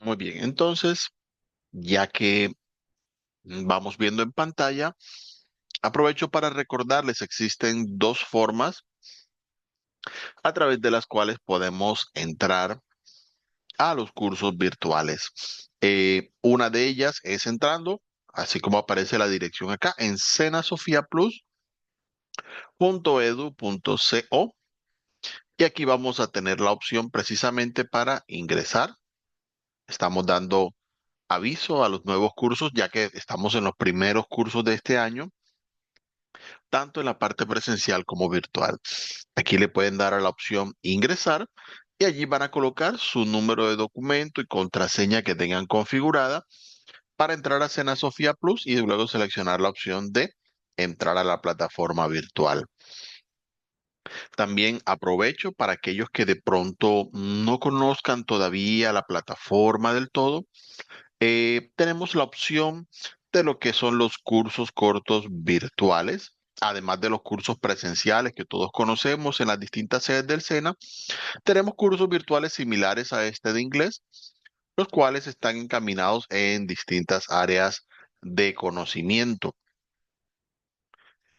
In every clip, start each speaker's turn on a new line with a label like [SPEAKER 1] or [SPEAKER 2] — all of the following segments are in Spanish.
[SPEAKER 1] Muy bien, entonces, ya que vamos viendo en pantalla, aprovecho para recordarles, existen dos formas a través de las cuales podemos entrar a los cursos virtuales. Una de ellas es entrando, así como aparece la dirección acá, en senasofiaplus.edu.co y aquí vamos a tener la opción precisamente para ingresar. Estamos dando aviso a los nuevos cursos, ya que estamos en los primeros cursos de este año, tanto en la parte presencial como virtual. Aquí le pueden dar a la opción ingresar y allí van a colocar su número de documento y contraseña que tengan configurada para entrar a Cena Sofía Plus y luego seleccionar la opción de entrar a la plataforma virtual. También aprovecho para aquellos que de pronto no conozcan todavía la plataforma del todo, tenemos la opción de lo que son los cursos cortos virtuales, además de los cursos presenciales que todos conocemos en las distintas sedes del SENA. Tenemos cursos virtuales similares a este de inglés, los cuales están encaminados en distintas áreas de conocimiento.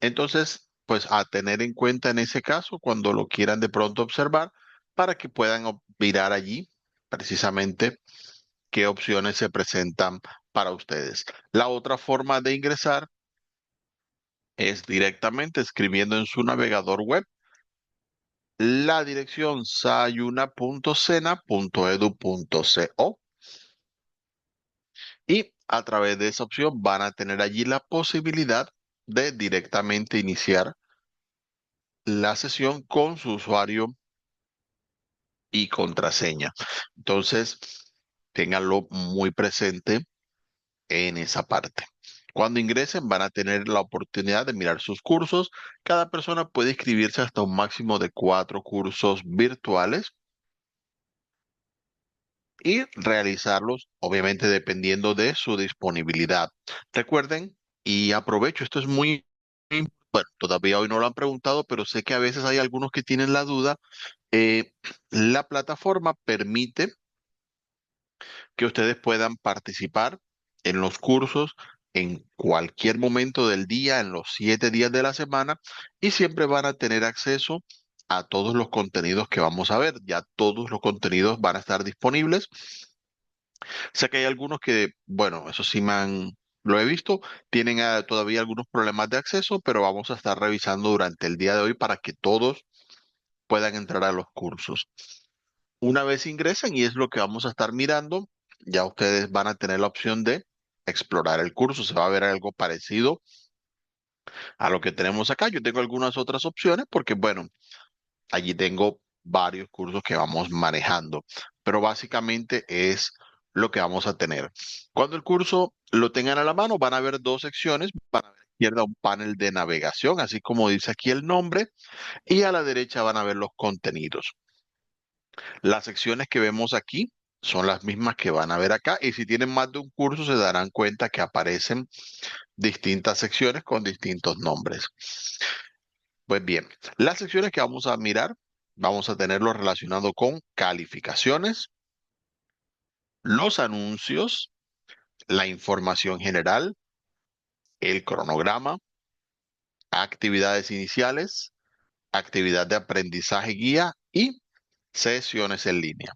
[SPEAKER 1] Entonces, pues a tener en cuenta en ese caso cuando lo quieran de pronto observar para que puedan mirar allí precisamente qué opciones se presentan para ustedes. La otra forma de ingresar es directamente escribiendo en su navegador web la dirección sayuna.sena.edu.co y a través de esa opción van a tener allí la posibilidad de directamente iniciar la sesión con su usuario y contraseña. Entonces, ténganlo muy presente en esa parte. Cuando ingresen van a tener la oportunidad de mirar sus cursos. Cada persona puede inscribirse hasta un máximo de 4 cursos virtuales y realizarlos, obviamente dependiendo de su disponibilidad. Recuerden, y aprovecho, esto es muy, bueno, todavía hoy no lo han preguntado, pero sé que a veces hay algunos que tienen la duda. eh, la plataforma permite que ustedes puedan participar en los cursos en cualquier momento del día, en los 7 días de la semana, y siempre van a tener acceso a todos los contenidos que vamos a ver. Ya todos los contenidos van a estar disponibles. Sé que hay algunos que, bueno, eso sí lo he visto, tienen todavía algunos problemas de acceso, pero vamos a estar revisando durante el día de hoy para que todos puedan entrar a los cursos. Una vez ingresen, y es lo que vamos a estar mirando, ya ustedes van a tener la opción de explorar el curso. Se va a ver algo parecido a lo que tenemos acá. Yo tengo algunas otras opciones porque, bueno, allí tengo varios cursos que vamos manejando, pero básicamente es lo que vamos a tener. Cuando el curso lo tengan a la mano, van a ver dos secciones. Van a ver a la izquierda un panel de navegación, así como dice aquí el nombre, y a la derecha van a ver los contenidos. Las secciones que vemos aquí son las mismas que van a ver acá y si tienen más de un curso se darán cuenta que aparecen distintas secciones con distintos nombres. Pues bien, las secciones que vamos a mirar, vamos a tenerlo relacionado con calificaciones, los anuncios, la información general, el cronograma, actividades iniciales, actividad de aprendizaje guía y sesiones en línea.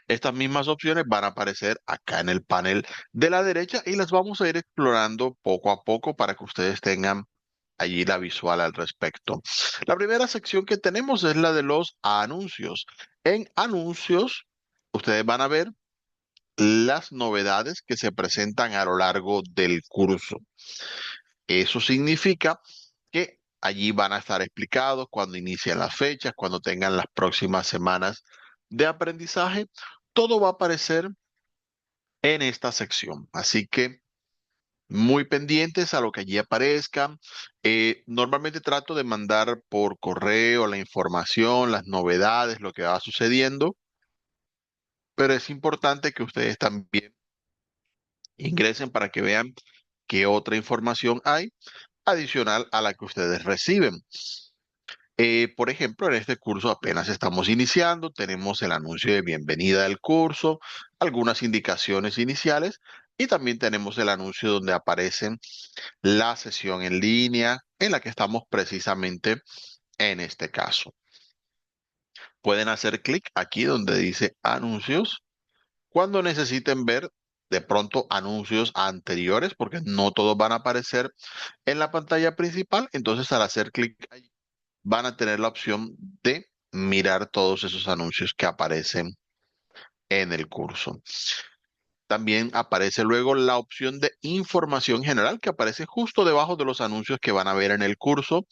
[SPEAKER 1] Estas mismas opciones van a aparecer acá en el panel de la derecha y las vamos a ir explorando poco a poco para que ustedes tengan allí la visual al respecto. La primera sección que tenemos es la de los anuncios. En anuncios, ustedes van a ver las novedades que se presentan a lo largo del curso. Eso significa que allí van a estar explicados cuando inician las fechas, cuando tengan las próximas semanas de aprendizaje. Todo va a aparecer en esta sección. Así que muy pendientes a lo que allí aparezca. Normalmente trato de mandar por correo la información, las novedades, lo que va sucediendo, pero es importante que ustedes también ingresen para que vean qué otra información hay adicional a la que ustedes reciben. Por ejemplo, en este curso apenas estamos iniciando, tenemos el anuncio de bienvenida del curso, algunas indicaciones iniciales y también tenemos el anuncio donde aparecen la sesión en línea en la que estamos precisamente en este caso. Pueden hacer clic aquí donde dice anuncios cuando necesiten ver de pronto anuncios anteriores, porque no todos van a aparecer en la pantalla principal. Entonces, al hacer clic ahí, van a tener la opción de mirar todos esos anuncios que aparecen en el curso. También aparece luego la opción de información general que aparece justo debajo de los anuncios que van a ver en el curso.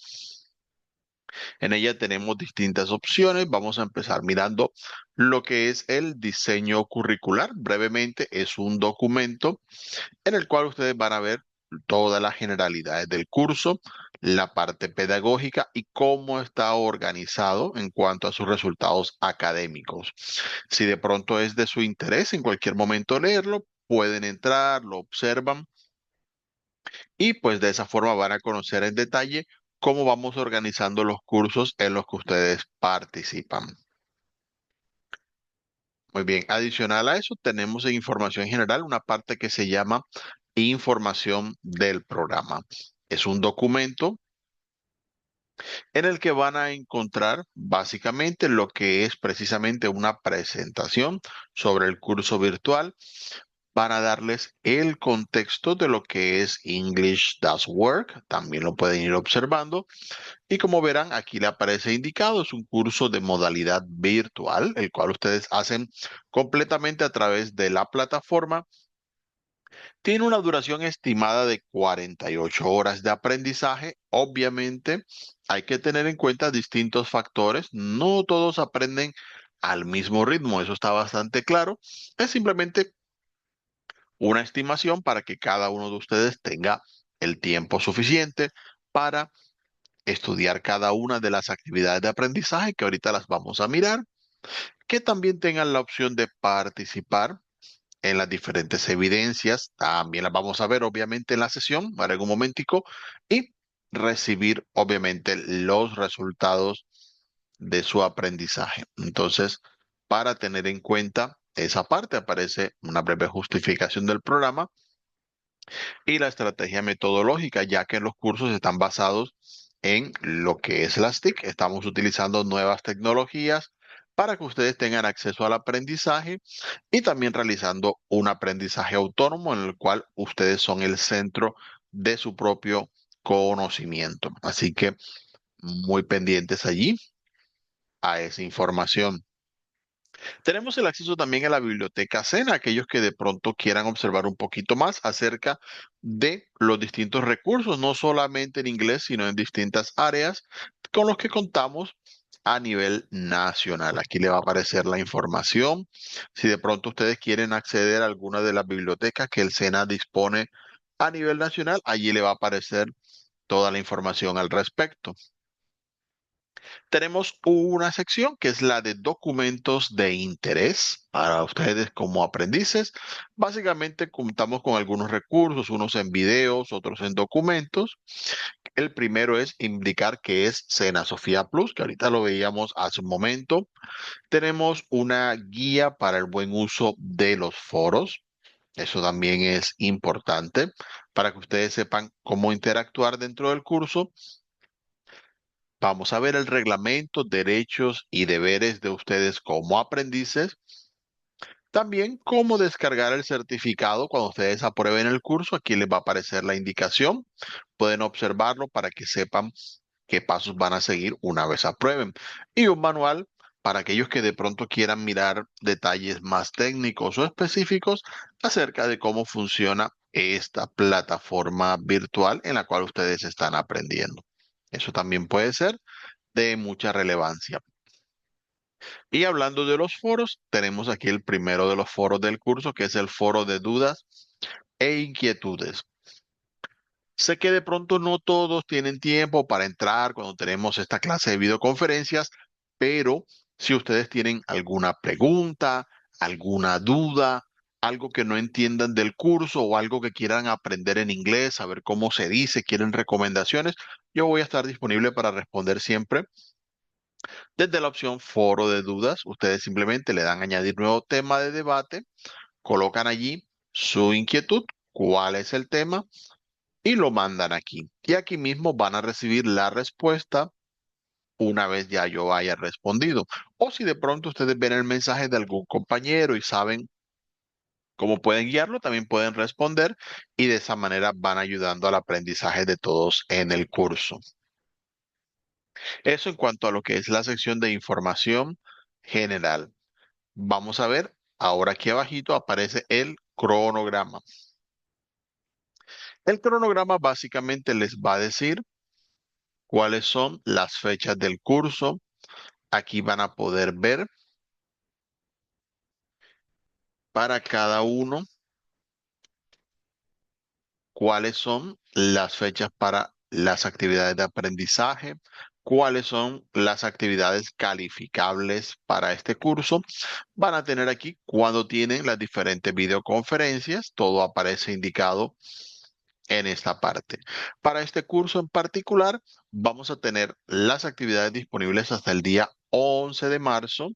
[SPEAKER 1] En ella tenemos distintas opciones. Vamos a empezar mirando lo que es el diseño curricular. Brevemente, es un documento en el cual ustedes van a ver todas las generalidades del curso, la parte pedagógica y cómo está organizado en cuanto a sus resultados académicos. Si de pronto es de su interés en cualquier momento leerlo, pueden entrar, lo observan y pues de esa forma van a conocer en detalle cómo vamos organizando los cursos en los que ustedes participan. Muy bien, adicional a eso, tenemos en información general una parte que se llama información del programa. Es un documento en el que van a encontrar básicamente lo que es precisamente una presentación sobre el curso virtual. Van a darles el contexto de lo que es English Does Work, también lo pueden ir observando. Y como verán, aquí le aparece indicado, es un curso de modalidad virtual, el cual ustedes hacen completamente a través de la plataforma. Tiene una duración estimada de 48 horas de aprendizaje. Obviamente, hay que tener en cuenta distintos factores. No todos aprenden al mismo ritmo, eso está bastante claro. Es simplemente una estimación para que cada uno de ustedes tenga el tiempo suficiente para estudiar cada una de las actividades de aprendizaje que ahorita las vamos a mirar, que también tengan la opción de participar en las diferentes evidencias, también las vamos a ver obviamente en la sesión, para algún momentico, y recibir obviamente los resultados de su aprendizaje. Entonces, para tener en cuenta esa parte, aparece una breve justificación del programa y la estrategia metodológica, ya que los cursos están basados en lo que es las TIC. Estamos utilizando nuevas tecnologías para que ustedes tengan acceso al aprendizaje y también realizando un aprendizaje autónomo en el cual ustedes son el centro de su propio conocimiento. Así que muy pendientes allí a esa información. Tenemos el acceso también a la biblioteca Sena, aquellos que de pronto quieran observar un poquito más acerca de los distintos recursos, no solamente en inglés, sino en distintas áreas con los que contamos a nivel nacional. Aquí le va a aparecer la información. Si de pronto ustedes quieren acceder a alguna de las bibliotecas que el Sena dispone a nivel nacional, allí le va a aparecer toda la información al respecto. Tenemos una sección que es la de documentos de interés para ustedes como aprendices. Básicamente contamos con algunos recursos, unos en videos, otros en documentos. El primero es indicar que es Sena Sofía Plus, que ahorita lo veíamos hace un momento. Tenemos una guía para el buen uso de los foros. Eso también es importante para que ustedes sepan cómo interactuar dentro del curso. Vamos a ver el reglamento, derechos y deberes de ustedes como aprendices. También cómo descargar el certificado cuando ustedes aprueben el curso. Aquí les va a aparecer la indicación. Pueden observarlo para que sepan qué pasos van a seguir una vez aprueben. Y un manual para aquellos que de pronto quieran mirar detalles más técnicos o específicos acerca de cómo funciona esta plataforma virtual en la cual ustedes están aprendiendo. Eso también puede ser de mucha relevancia. Y hablando de los foros, tenemos aquí el primero de los foros del curso, que es el foro de dudas e inquietudes. Sé que de pronto no todos tienen tiempo para entrar cuando tenemos esta clase de videoconferencias, pero si ustedes tienen alguna pregunta, alguna duda, algo que no entiendan del curso o algo que quieran aprender en inglés, saber cómo se dice, quieren recomendaciones, yo voy a estar disponible para responder siempre Desde la opción foro de dudas, ustedes simplemente le dan añadir nuevo tema de debate, colocan allí su inquietud, cuál es el tema y lo mandan aquí. Y aquí mismo van a recibir la respuesta una vez ya yo haya respondido. O si de pronto ustedes ven el mensaje de algún compañero y saben cómo pueden guiarlo, también pueden responder y de esa manera van ayudando al aprendizaje de todos en el curso. Eso en cuanto a lo que es la sección de información general. Vamos a ver, ahora aquí abajito aparece el cronograma. El cronograma básicamente les va a decir cuáles son las fechas del curso. Aquí van a poder ver para cada uno cuáles son las fechas para las actividades de aprendizaje, cuáles son las actividades calificables para este curso. Van a tener aquí cuando tienen las diferentes videoconferencias, todo aparece indicado en esta parte. Para este curso en particular, vamos a tener las actividades disponibles hasta el día 11 de marzo.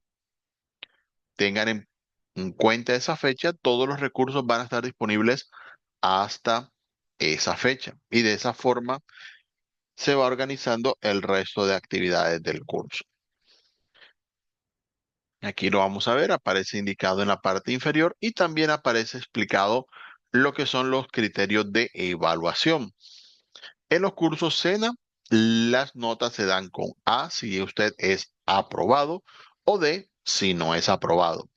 [SPEAKER 1] Tengan en cuenta esa fecha, todos los recursos van a estar disponibles hasta esa fecha. Y de esa forma se va organizando el resto de actividades del curso. Aquí lo vamos a ver, aparece indicado en la parte inferior y también aparece explicado lo que son los criterios de evaluación. En los cursos SENA, las notas se dan con A si usted es aprobado o D si no es aprobado.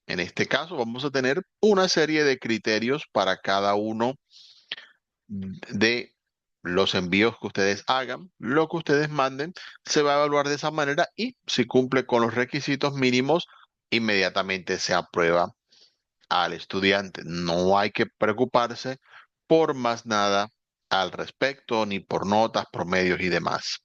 [SPEAKER 1] En este caso vamos a tener una serie de criterios para cada uno de los envíos que ustedes hagan, lo que ustedes manden, se va a evaluar de esa manera y si cumple con los requisitos mínimos, inmediatamente se aprueba al estudiante. No hay que preocuparse por más nada al respecto, ni por notas, promedios y demás.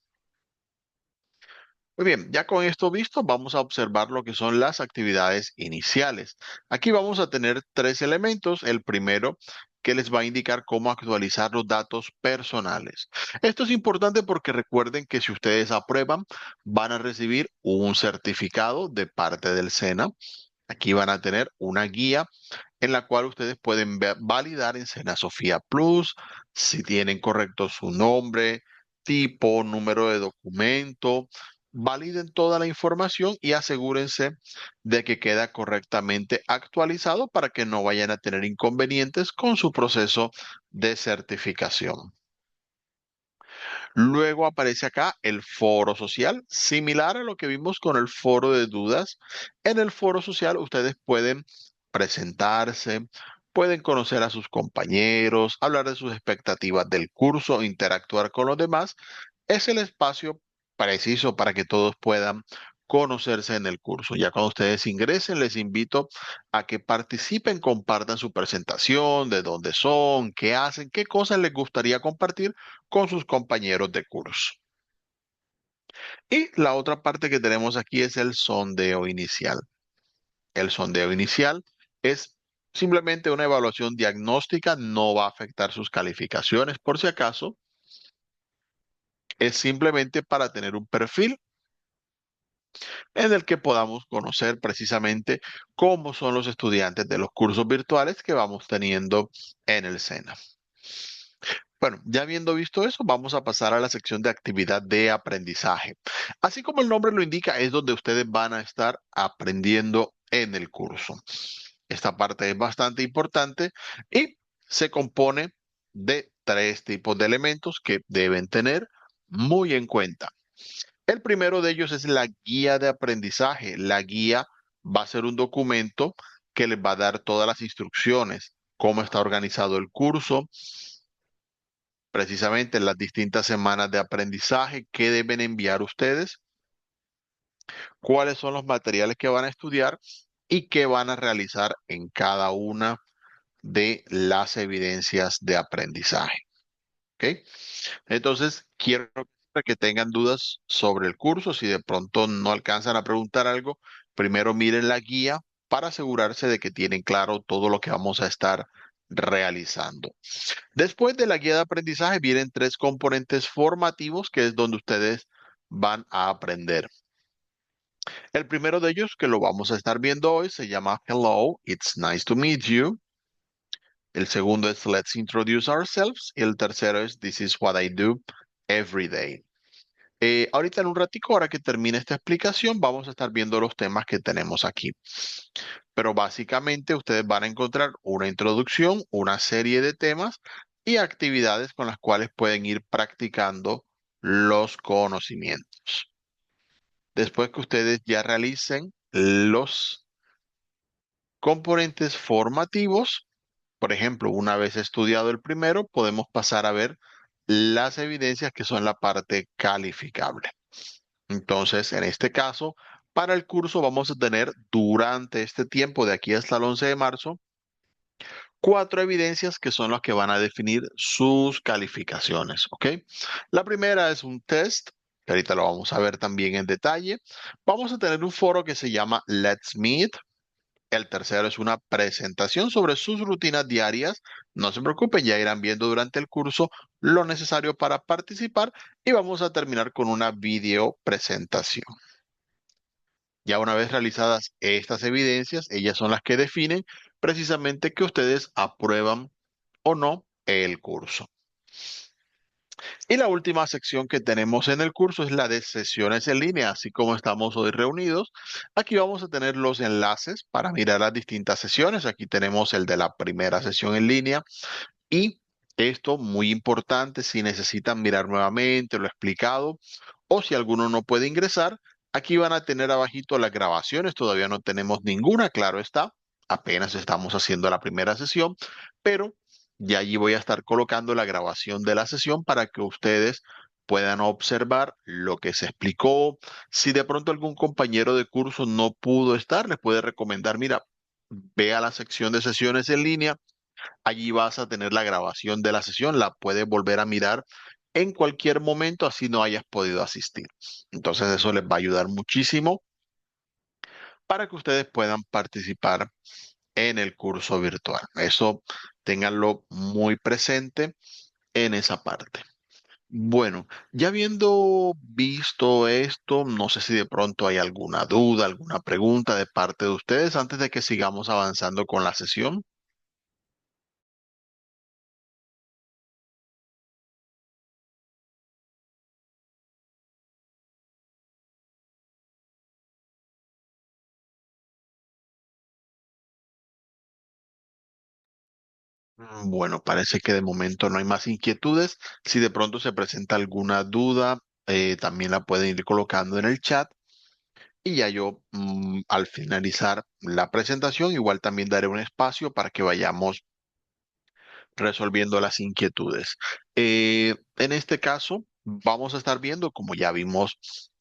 [SPEAKER 1] Muy bien, ya con esto visto, vamos a observar lo que son las actividades iniciales. Aquí vamos a tener tres elementos. El primero, que les va a indicar cómo actualizar los datos personales. Esto es importante porque recuerden que si ustedes aprueban, van a recibir un certificado de parte del SENA. Aquí van a tener una guía en la cual ustedes pueden validar en Sena Sofía Plus si tienen correcto su nombre, tipo, número de documento. Validen toda la información y asegúrense de que queda correctamente actualizado para que no vayan a tener inconvenientes con su proceso de certificación. Luego aparece acá el foro social, similar a lo que vimos con el foro de dudas. En el foro social ustedes pueden presentarse, pueden conocer a sus compañeros, hablar de sus expectativas del curso, interactuar con los demás. Es el espacio preciso para que todos puedan conocerse en el curso. Ya cuando ustedes ingresen, les invito a que participen, compartan su presentación, de dónde son, qué hacen, qué cosas les gustaría compartir con sus compañeros de curso. Y la otra parte que tenemos aquí es el sondeo inicial. El sondeo inicial es simplemente una evaluación diagnóstica, no va a afectar sus calificaciones por si acaso. Es simplemente para tener un perfil en el que podamos conocer precisamente cómo son los estudiantes de los cursos virtuales que vamos teniendo en el SENA. Bueno, ya habiendo visto eso, vamos a pasar a la sección de actividad de aprendizaje. Así como el nombre lo indica, es donde ustedes van a estar aprendiendo en el curso. Esta parte es bastante importante y se compone de tres tipos de elementos que deben tener muy en cuenta. El primero de ellos es la guía de aprendizaje. La guía va a ser un documento que les va a dar todas las instrucciones, cómo está organizado el curso, precisamente en las distintas semanas de aprendizaje, qué deben enviar ustedes, cuáles son los materiales que van a estudiar y qué van a realizar en cada una de las evidencias de aprendizaje. ¿Ok? Entonces, quiero que tengan dudas sobre el curso. Si de pronto no alcanzan a preguntar algo, primero miren la guía para asegurarse de que tienen claro todo lo que vamos a estar realizando. Después de la guía de aprendizaje vienen tres componentes formativos, que es donde ustedes van a aprender. El primero de ellos que lo vamos a estar viendo hoy se llama Hello, it's nice to meet you. El segundo es Let's introduce ourselves. Y el tercero es This is what I do every day. Ahorita en un ratico, ahora que termine esta explicación, vamos a estar viendo los temas que tenemos aquí. Pero básicamente ustedes van a encontrar una introducción, una serie de temas y actividades con las cuales pueden ir practicando los conocimientos. Después que ustedes ya realicen los componentes formativos, por ejemplo, una vez estudiado el primero, podemos pasar a ver las evidencias que son la parte calificable. Entonces, en este caso, para el curso vamos a tener durante este tiempo, de aquí hasta el 11 de marzo, cuatro evidencias que son las que van a definir sus calificaciones, ¿ok? La primera es un test, que ahorita lo vamos a ver también en detalle. Vamos a tener un foro que se llama Let's Meet. El tercero es una presentación sobre sus rutinas diarias. No se preocupen, ya irán viendo durante el curso lo necesario para participar y vamos a terminar con una video presentación. Ya una vez realizadas estas evidencias, ellas son las que definen precisamente que ustedes aprueban o no el curso. Y la última sección que tenemos en el curso es la de sesiones en línea, así como estamos hoy reunidos. Aquí vamos a tener los enlaces para mirar las distintas sesiones. Aquí tenemos el de la primera sesión en línea y esto muy importante, si necesitan mirar nuevamente lo explicado o si alguno no puede ingresar, aquí van a tener abajito las grabaciones. Todavía no tenemos ninguna, claro está. Apenas estamos haciendo la primera sesión, pero ya allí voy a estar colocando la grabación de la sesión para que ustedes puedan observar lo que se explicó. Si de pronto algún compañero de curso no pudo estar, les puede recomendar, mira, ve a la sección de sesiones en línea. Allí vas a tener la grabación de la sesión, la puedes volver a mirar en cualquier momento, así no hayas podido asistir. Entonces eso les va a ayudar muchísimo para que ustedes puedan participar en el curso virtual. Eso ténganlo muy presente en esa parte. Bueno, ya habiendo visto esto, no sé si de pronto hay alguna duda, alguna pregunta de parte de ustedes antes de que sigamos avanzando con la sesión. Bueno, parece que de momento no hay más inquietudes. Si de pronto se presenta alguna duda, también la pueden ir colocando en el chat. Y ya yo, al finalizar la presentación, igual también daré un espacio para que vayamos resolviendo las inquietudes. En este caso, vamos a estar viendo, como ya vimos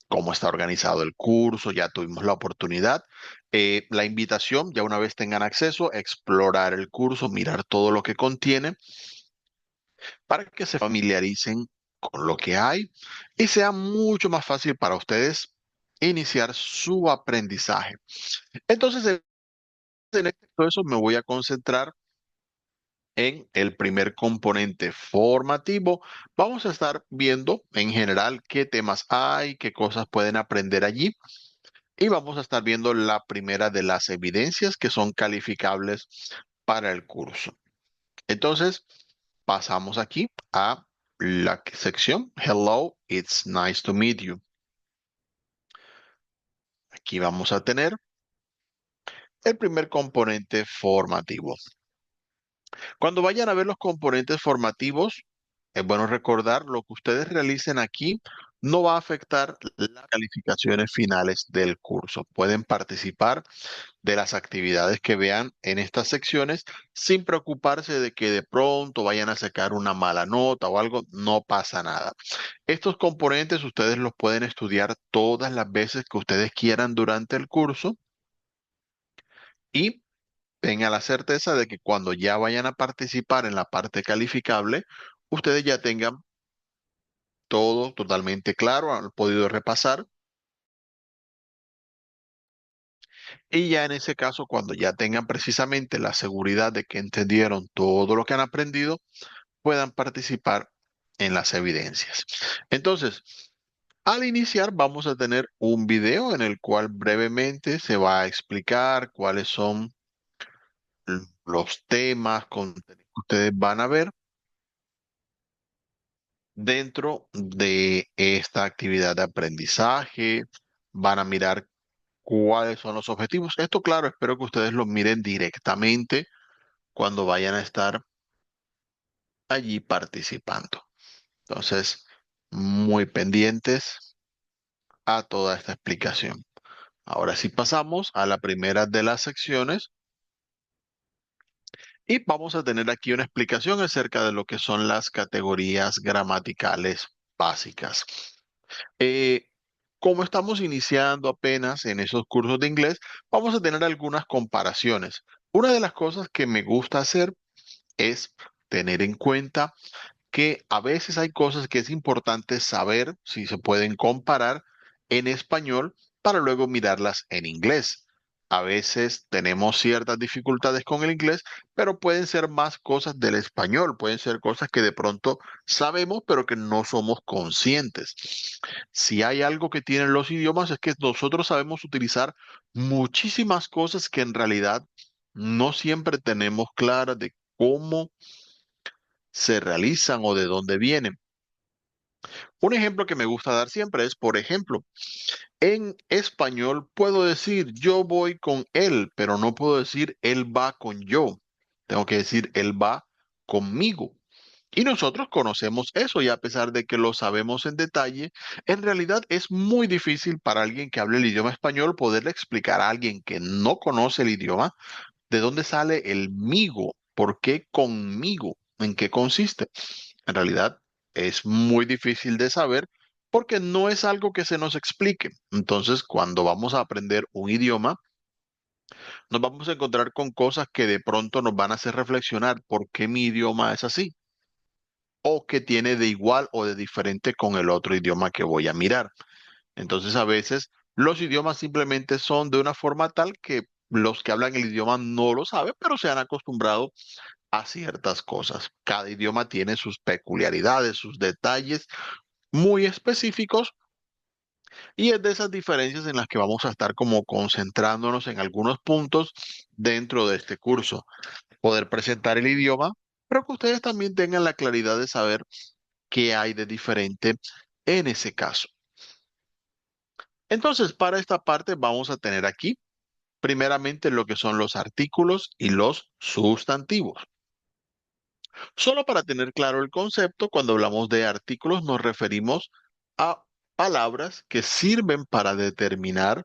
[SPEAKER 1] cómo está organizado el curso, ya tuvimos la oportunidad. La invitación, ya una vez tengan acceso, explorar el curso, mirar todo lo que contiene para que se familiaricen con lo que hay y sea mucho más fácil para ustedes iniciar su aprendizaje. Entonces, en todo eso me voy a concentrar en el primer componente formativo. Vamos a estar viendo en general qué temas hay, qué cosas pueden aprender allí. Y vamos a estar viendo la primera de las evidencias que son calificables para el curso. Entonces, pasamos aquí a la sección Hello, it's nice to meet you. Aquí vamos a tener el primer componente formativo. Cuando vayan a ver los componentes formativos, es bueno recordar lo que ustedes realicen aquí no va a afectar las calificaciones finales del curso. Pueden participar de las actividades que vean en estas secciones sin preocuparse de que de pronto vayan a sacar una mala nota o algo, no pasa nada. Estos componentes ustedes los pueden estudiar todas las veces que ustedes quieran durante el curso y tengan la certeza de que cuando ya vayan a participar en la parte calificable, ustedes ya tengan todo totalmente claro, han podido repasar y ya en ese caso, cuando ya tengan precisamente la seguridad de que entendieron todo lo que han aprendido, puedan participar en las evidencias. Entonces, Al iniciar vamos a tener un video en el cual brevemente se va a explicar cuáles son los temas, contenidos que ustedes van a ver dentro de esta actividad de aprendizaje. Van a mirar cuáles son los objetivos. Esto, claro, espero que ustedes lo miren directamente cuando vayan a estar allí participando. Entonces, muy pendientes a toda esta explicación. Ahora sí pasamos a la primera de las secciones y vamos a tener aquí una explicación acerca de lo que son las categorías gramaticales básicas. Eh, Como estamos iniciando apenas en esos cursos de inglés, vamos a tener algunas comparaciones. Una de las cosas que me gusta hacer es tener en cuenta que a veces hay cosas que es importante saber si se pueden comparar en español para luego mirarlas en inglés. A veces tenemos ciertas dificultades con el inglés, pero pueden ser más cosas del español, pueden ser cosas que de pronto sabemos, pero que no somos conscientes. Si hay algo que tienen los idiomas es que nosotros sabemos utilizar muchísimas cosas que en realidad no siempre tenemos claras de cómo se realizan o de dónde vienen. Un ejemplo que me gusta dar siempre es, por ejemplo, en español puedo decir yo voy con él, pero no puedo decir él va con yo. Tengo que decir él va conmigo. Y nosotros conocemos eso y a pesar de que lo sabemos en detalle, en realidad es muy difícil para alguien que hable el idioma español poderle explicar a alguien que no conoce el idioma de dónde sale el migo, por qué conmigo, en qué consiste. En realidad es muy difícil de saber porque no es algo que se nos explique. Entonces, cuando vamos a aprender un idioma, nos vamos a encontrar con cosas que de pronto nos van a hacer reflexionar por qué mi idioma es así o qué tiene de igual o de diferente con el otro idioma que voy a mirar. Entonces, a veces los idiomas simplemente son de una forma tal que los que hablan el idioma no lo saben, pero se han acostumbrado a ciertas cosas. Cada idioma tiene sus peculiaridades, sus detalles muy específicos y es de esas diferencias en las que vamos a estar como concentrándonos en algunos puntos dentro de este curso. Poder presentar el idioma, pero que ustedes también tengan la claridad de saber qué hay de diferente en ese caso. Entonces, para esta parte vamos a tener aquí primeramente lo que son los artículos y los sustantivos. Solo para tener claro el concepto, cuando hablamos de artículos nos referimos a palabras que sirven para determinar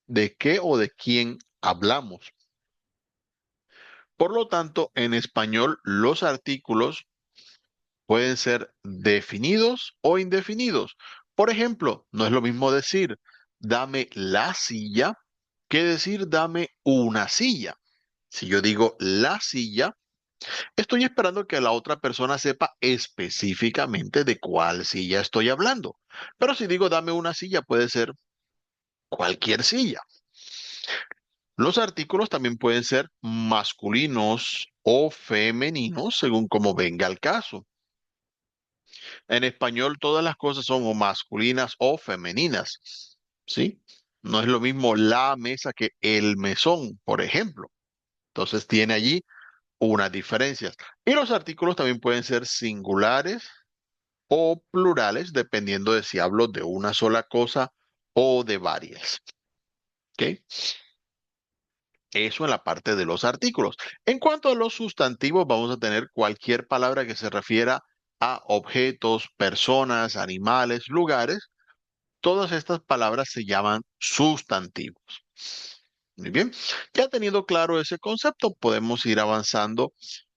[SPEAKER 1] de qué o de quién hablamos. Por lo tanto, en español los artículos pueden ser definidos o indefinidos. Por ejemplo, no es lo mismo decir dame la silla que decir dame una silla. Si yo digo la silla, estoy esperando que la otra persona sepa específicamente de cuál silla estoy hablando. Pero si digo dame una silla, puede ser cualquier silla. Los artículos también pueden ser masculinos o femeninos, según como venga el caso. En español, todas las cosas son o masculinas o femeninas, ¿sí? No es lo mismo la mesa que el mesón, por ejemplo. Entonces tiene allí unas diferencias. Y los artículos también pueden ser singulares o plurales, dependiendo de si hablo de una sola cosa o de varias. ¿Ok? Eso en la parte de los artículos. En cuanto a los sustantivos, vamos a tener cualquier palabra que se refiera a objetos, personas, animales, lugares. Todas estas palabras se llaman sustantivos. Muy bien. Ya teniendo claro ese concepto, podemos ir avanzando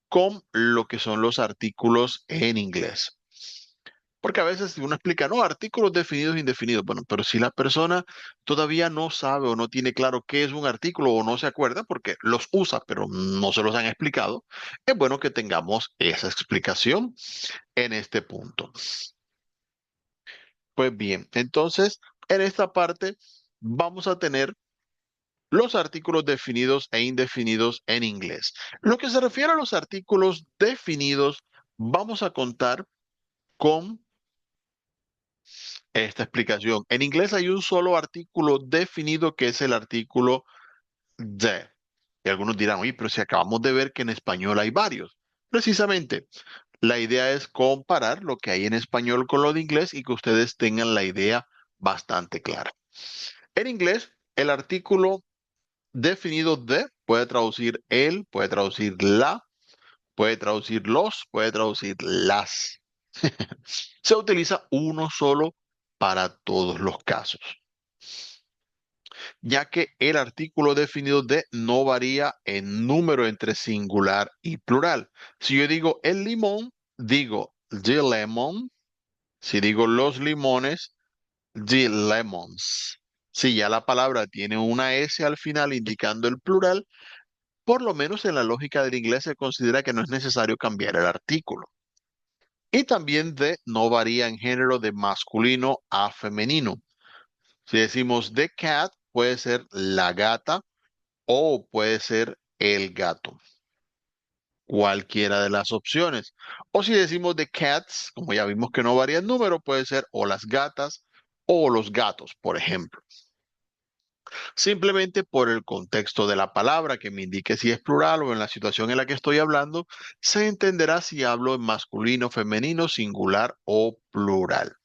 [SPEAKER 1] con lo que son los artículos en inglés. Porque a veces uno explica, no, artículos definidos e indefinidos. Bueno, pero si la persona todavía no sabe o no tiene claro qué es un artículo o no se acuerda porque los usa, pero no se los han explicado, es bueno que tengamos esa explicación en este punto. Pues bien, entonces en esta parte vamos a tener los artículos definidos e indefinidos en inglés. Lo que se refiere a los artículos definidos, vamos a contar con esta explicación. En inglés hay un solo artículo definido que es el artículo the. Y algunos dirán, oye, pero si acabamos de ver que en español hay varios. Precisamente, la idea es comparar lo que hay en español con lo de inglés y que ustedes tengan la idea bastante clara. En inglés, el artículo definido de puede traducir el, puede traducir la, puede traducir los, puede traducir las. Se utiliza uno solo para todos los casos, ya que el artículo definido de no varía en número entre singular y plural. Si yo digo el limón, digo the lemon. Si digo los limones, the lemons. Si ya la palabra tiene una S al final indicando el plural, por lo menos en la lógica del inglés se considera que no es necesario cambiar el artículo. Y también de no varía en género de masculino a femenino. Si decimos the cat, puede ser la gata o puede ser el gato. Cualquiera de las opciones. O si decimos the cats, como ya vimos que no varía el número, puede ser o las gatas o los gatos, por ejemplo. Simplemente por el contexto de la palabra que me indique si es plural o en la situación en la que estoy hablando, se entenderá si hablo en masculino, femenino, singular o plural.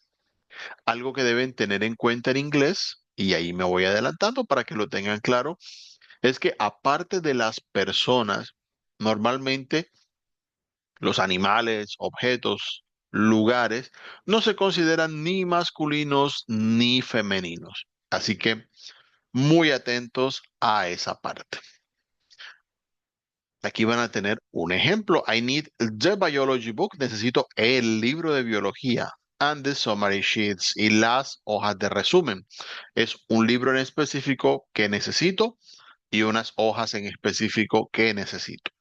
[SPEAKER 1] Algo que deben tener en cuenta en inglés, y ahí me voy adelantando para que lo tengan claro, es que aparte de las personas, normalmente los animales, objetos, lugares, no se consideran ni masculinos ni femeninos. Así que muy atentos a esa parte. Aquí van a tener un ejemplo. I need the biology book. Necesito el libro de biología. And the summary sheets y las hojas de resumen. Es un libro en específico que necesito y unas hojas en específico que necesito.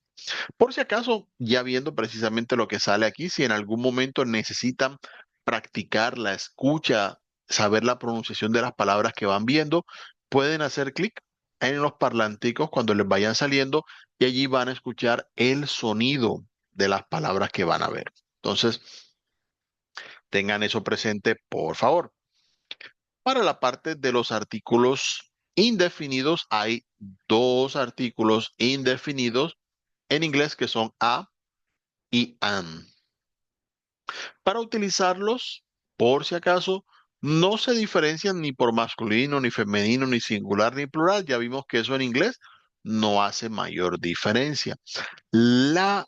[SPEAKER 1] Por si acaso, ya viendo precisamente lo que sale aquí, si en algún momento necesitan practicar la escucha, saber la pronunciación de las palabras que van viendo, pueden hacer clic en los parlanticos cuando les vayan saliendo y allí van a escuchar el sonido de las palabras que van a ver. Entonces, tengan eso presente, por favor. Para la parte de los artículos indefinidos, hay dos artículos indefinidos en inglés que son a y an. Para utilizarlos, por si acaso, no se diferencian ni por masculino, ni femenino, ni singular, ni plural. Ya vimos que eso en inglés no hace mayor diferencia. La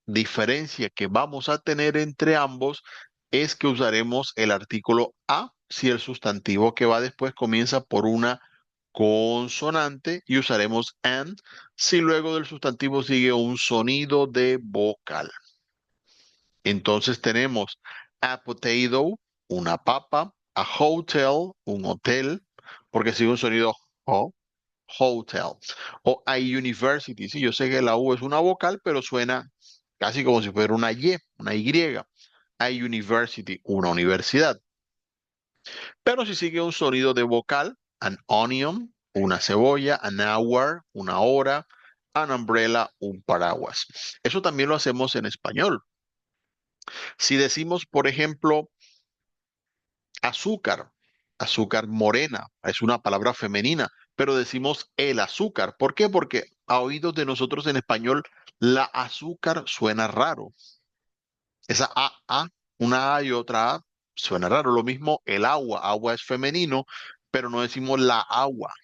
[SPEAKER 1] diferencia que vamos a tener entre ambos es que usaremos el artículo a si el sustantivo que va después comienza por una consonante y usaremos and si luego del sustantivo sigue un sonido de vocal. Entonces tenemos a potato, una papa, a hotel, un hotel, porque sigue un sonido ho, hotel. O a university, sí, yo sé que la U es una vocal, pero suena casi como si fuera una Y, una Y. A university, una universidad. Pero si sigue un sonido de vocal, an onion, una cebolla, an hour, una hora, an umbrella, un paraguas. Eso también lo hacemos en español. Si decimos, por ejemplo, azúcar, azúcar morena, es una palabra femenina, pero decimos el azúcar. ¿Por qué? Porque a oídos de nosotros en español, la azúcar suena raro. Esa una A y otra A, suena raro. Lo mismo el agua, agua es femenino, pero no decimos la agua,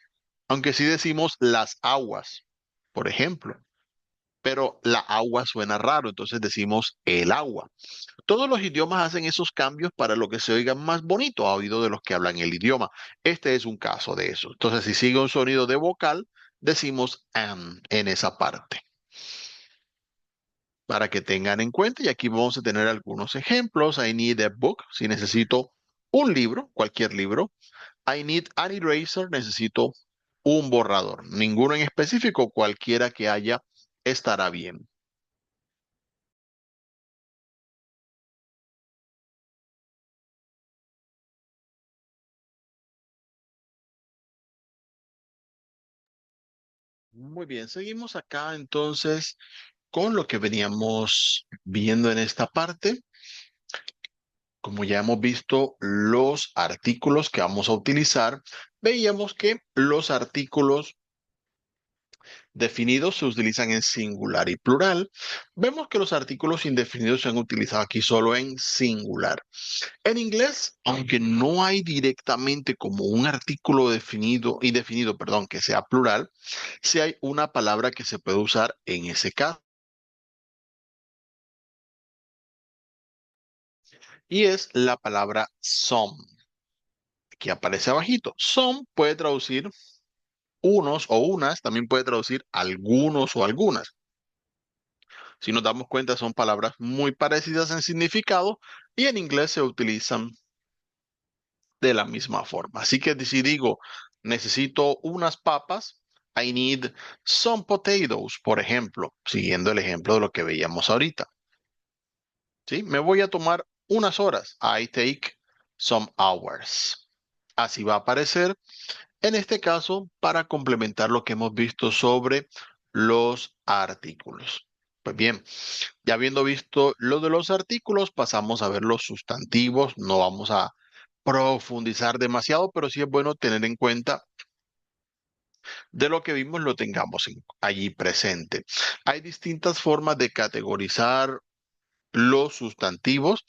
[SPEAKER 1] aunque sí decimos las aguas, por ejemplo. Pero la agua suena raro, entonces decimos el agua. Todos los idiomas hacen esos cambios para lo que se oiga más bonito a oído de los que hablan el idioma. Este es un caso de eso. Entonces, si sigue un sonido de vocal, decimos am en esa parte. Para que tengan en cuenta, y aquí vamos a tener algunos ejemplos. I need a book, si necesito un libro, cualquier libro. I need an eraser, necesito un borrador. Ninguno en específico, cualquiera que haya estará bien. Muy bien, seguimos acá entonces con lo que veníamos viendo en esta parte como ya hemos visto los artículos que vamos a utilizar, veíamos que los artículos definidos se utilizan en singular y plural. Vemos que los artículos indefinidos se han utilizado aquí solo en singular. En inglés, aunque no hay directamente como un artículo definido y definido, perdón, que sea plural, sí hay una palabra que se puede usar en ese caso y es la palabra some, que aparece abajito. Some puede traducir unos o unas, también puede traducir algunos o algunas. Si nos damos cuenta, son palabras muy parecidas en significado y en inglés se utilizan de la misma forma. Así que si digo, necesito unas papas, I need some potatoes, por ejemplo, siguiendo el ejemplo de lo que veíamos ahorita. ¿Sí? Me voy a tomar unas horas. I take some hours. Así va a aparecer en este caso para complementar lo que hemos visto sobre los artículos. Pues bien, ya habiendo visto lo de los artículos, pasamos a ver los sustantivos. No vamos a profundizar demasiado, pero sí es bueno tener en cuenta de lo que vimos lo tengamos allí presente. Hay distintas formas de categorizar los sustantivos.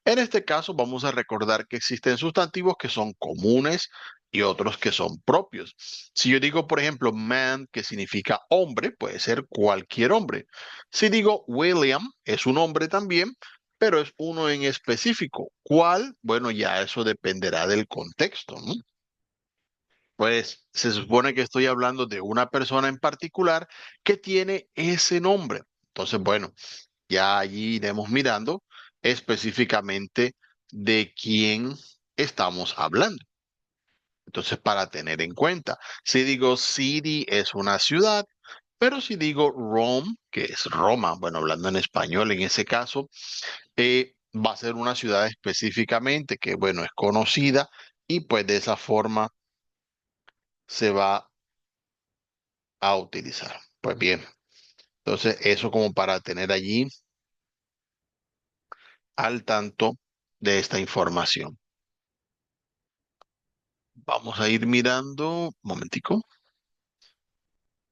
[SPEAKER 1] En este caso vamos a recordar que existen sustantivos que son comunes y otros que son propios. Si yo digo, por ejemplo, man, que significa hombre, puede ser cualquier hombre. Si digo William, es un hombre también, pero es uno en específico. ¿Cuál? Bueno, ya eso dependerá del contexto, ¿no? Pues se supone que estoy hablando de una persona en particular que tiene ese nombre. Entonces, bueno, ya allí iremos mirando específicamente de quién estamos hablando. Entonces, para tener en cuenta, si digo city es una ciudad, pero si digo Rome, que es Roma, bueno, hablando en español en ese caso, va a ser una ciudad específicamente que, bueno, es conocida y pues de esa forma se va a utilizar. Pues bien, entonces eso como para tener allí al tanto de esta información. Vamos a ir mirando, un momentico,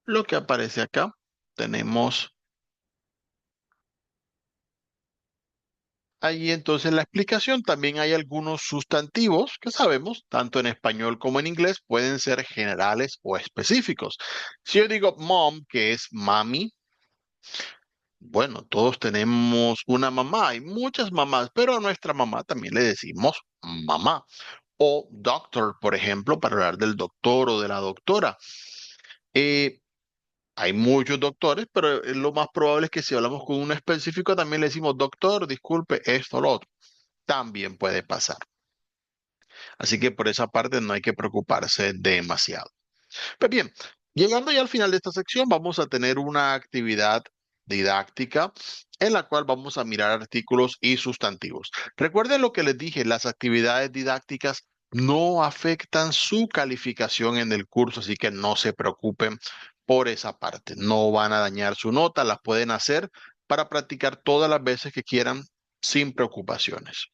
[SPEAKER 1] lo que aparece acá. Tenemos ahí entonces la explicación. También hay algunos sustantivos que sabemos, tanto en español como en inglés, pueden ser generales o específicos. Si yo digo mom, que es mami, bueno, todos tenemos una mamá, hay muchas mamás, pero a nuestra mamá también le decimos mamá. O doctor, por ejemplo, para hablar del doctor o de la doctora. Eh, Hay muchos doctores, pero lo más probable es que si hablamos con un específico también le decimos doctor, disculpe, esto o lo otro. También puede pasar. Así que por esa parte no hay que preocuparse demasiado. Pues bien, llegando ya al final de esta sección, vamos a tener una actividad didáctica en la cual vamos a mirar artículos y sustantivos. Recuerden lo que les dije, las actividades didácticas no afectan su calificación en el curso, así que no se preocupen por esa parte. No van a dañar su nota, las pueden hacer para practicar todas las veces que quieran sin preocupaciones.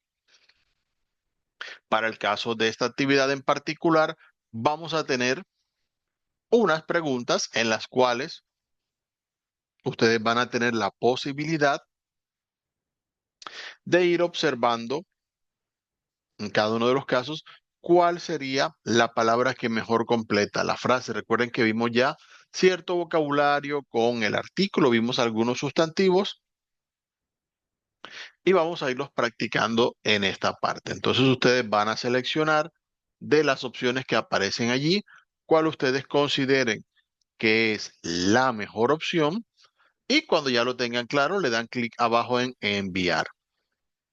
[SPEAKER 1] Para el caso de esta actividad en particular, vamos a tener unas preguntas en las cuales ustedes van a tener la posibilidad de ir observando en cada uno de los casos cuál sería la palabra que mejor completa la frase. Recuerden que vimos ya cierto vocabulario con el artículo, vimos algunos sustantivos y vamos a irlos practicando en esta parte. Entonces ustedes van a seleccionar de las opciones que aparecen allí, cuál ustedes consideren que es la mejor opción. Y cuando ya lo tengan claro, le dan clic abajo en enviar.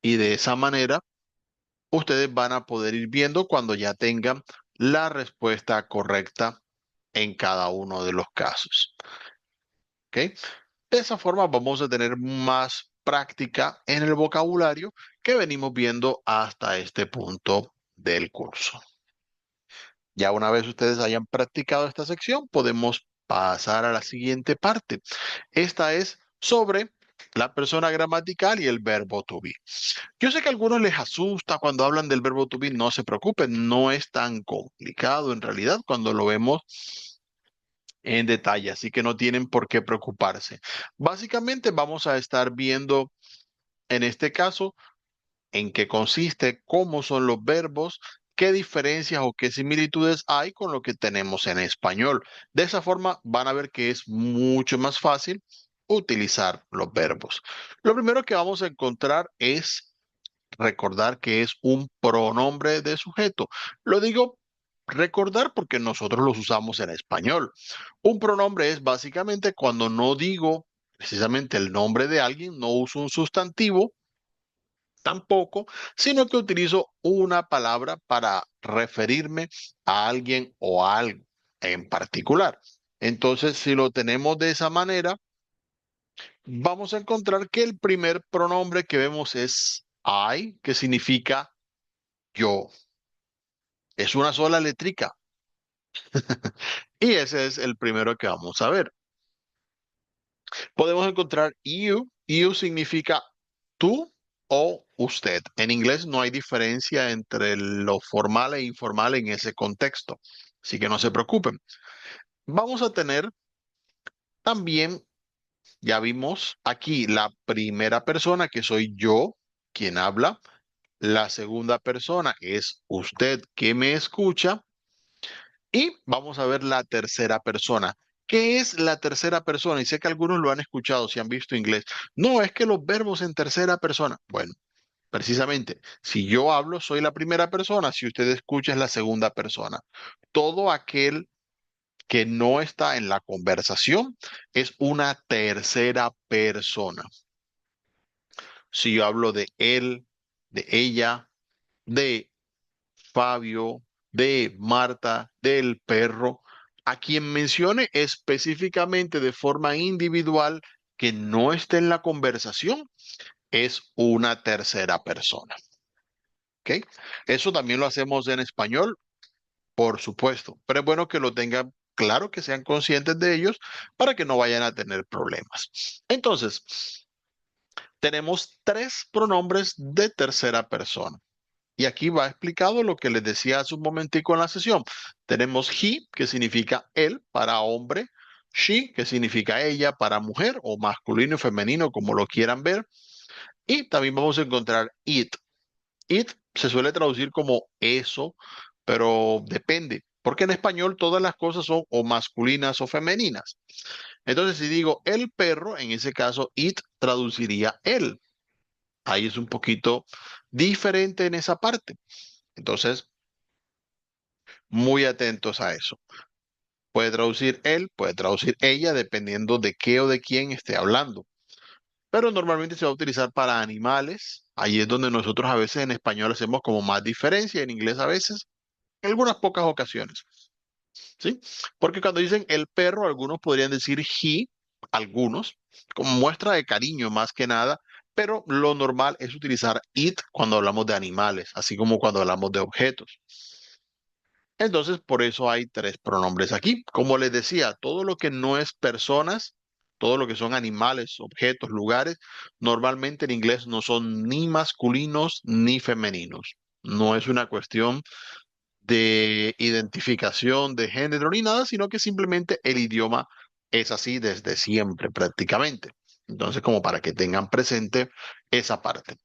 [SPEAKER 1] Y de esa manera, ustedes van a poder ir viendo cuando ya tengan la respuesta correcta en cada uno de los casos. ¿Ok? De esa forma vamos a tener más práctica en el vocabulario que venimos viendo hasta este punto del curso. Ya una vez ustedes hayan practicado esta sección, podemos pasar a la siguiente parte. Esta es sobre la persona gramatical y el verbo to be. Yo sé que a algunos les asusta cuando hablan del verbo to be, no se preocupen, no es tan complicado en realidad cuando lo vemos en detalle, así que no tienen por qué preocuparse. Básicamente vamos a estar viendo en este caso en qué consiste, cómo son los verbos, qué diferencias o qué similitudes hay con lo que tenemos en español. De esa forma van a ver que es mucho más fácil utilizar los verbos. Lo primero que vamos a encontrar es recordar que es un pronombre de sujeto. Lo digo recordar porque nosotros los usamos en español. Un pronombre es básicamente cuando no digo precisamente el nombre de alguien, no uso un sustantivo tampoco, sino que utilizo una palabra para referirme a alguien o a algo en particular. Entonces, si lo tenemos de esa manera, vamos a encontrar que el primer pronombre que vemos es I, que significa yo. Es una sola letrica. Y ese es el primero que vamos a ver. Podemos encontrar you. You significa tú o usted. En inglés no hay diferencia entre lo formal e informal en ese contexto. Así que no se preocupen. Vamos a tener también, ya vimos aquí la primera persona que soy yo, quien habla. La segunda persona es usted que me escucha. Y vamos a ver la tercera persona. ¿Qué es la tercera persona? Y sé que algunos lo han escuchado si han visto inglés. No, es que los verbos en tercera persona. Bueno, precisamente, si yo hablo, soy la primera persona, si usted escucha, es la segunda persona. Todo aquel que no está en la conversación es una tercera persona. Si yo hablo de él, de ella, de Fabio, de Marta, del perro, a quien mencione específicamente de forma individual que no esté en la conversación, es una tercera persona. ¿Ok? Eso también lo hacemos en español, por supuesto, pero es bueno que lo tengan claro, que sean conscientes de ellos para que no vayan a tener problemas. Entonces, tenemos tres pronombres de tercera persona. Y aquí va explicado lo que les decía hace un momentico en la sesión. Tenemos he, que significa él para hombre, she, que significa ella para mujer o masculino y femenino, como lo quieran ver. Y también vamos a encontrar it. It se suele traducir como eso, pero depende, porque en español todas las cosas son o masculinas o femeninas. Entonces, si digo el perro, en ese caso, it traduciría él. Ahí es un poquito diferente en esa parte. Entonces, muy atentos a eso. Puede traducir él, puede traducir ella, dependiendo de qué o de quién esté hablando. Pero normalmente se va a utilizar para animales. Ahí es donde nosotros a veces en español hacemos como más diferencia, en inglés a veces, en algunas pocas ocasiones. ¿Sí? Porque cuando dicen el perro, algunos podrían decir he, algunos, como muestra de cariño más que nada, pero lo normal es utilizar it cuando hablamos de animales, así como cuando hablamos de objetos. Entonces, por eso hay tres pronombres aquí. Como les decía, todo lo que no es personas, todo lo que son animales, objetos, lugares, normalmente en inglés no son ni masculinos ni femeninos. No es una cuestión de identificación de género ni nada, sino que simplemente el idioma es así desde siempre prácticamente. Entonces, como para que tengan presente esa parte.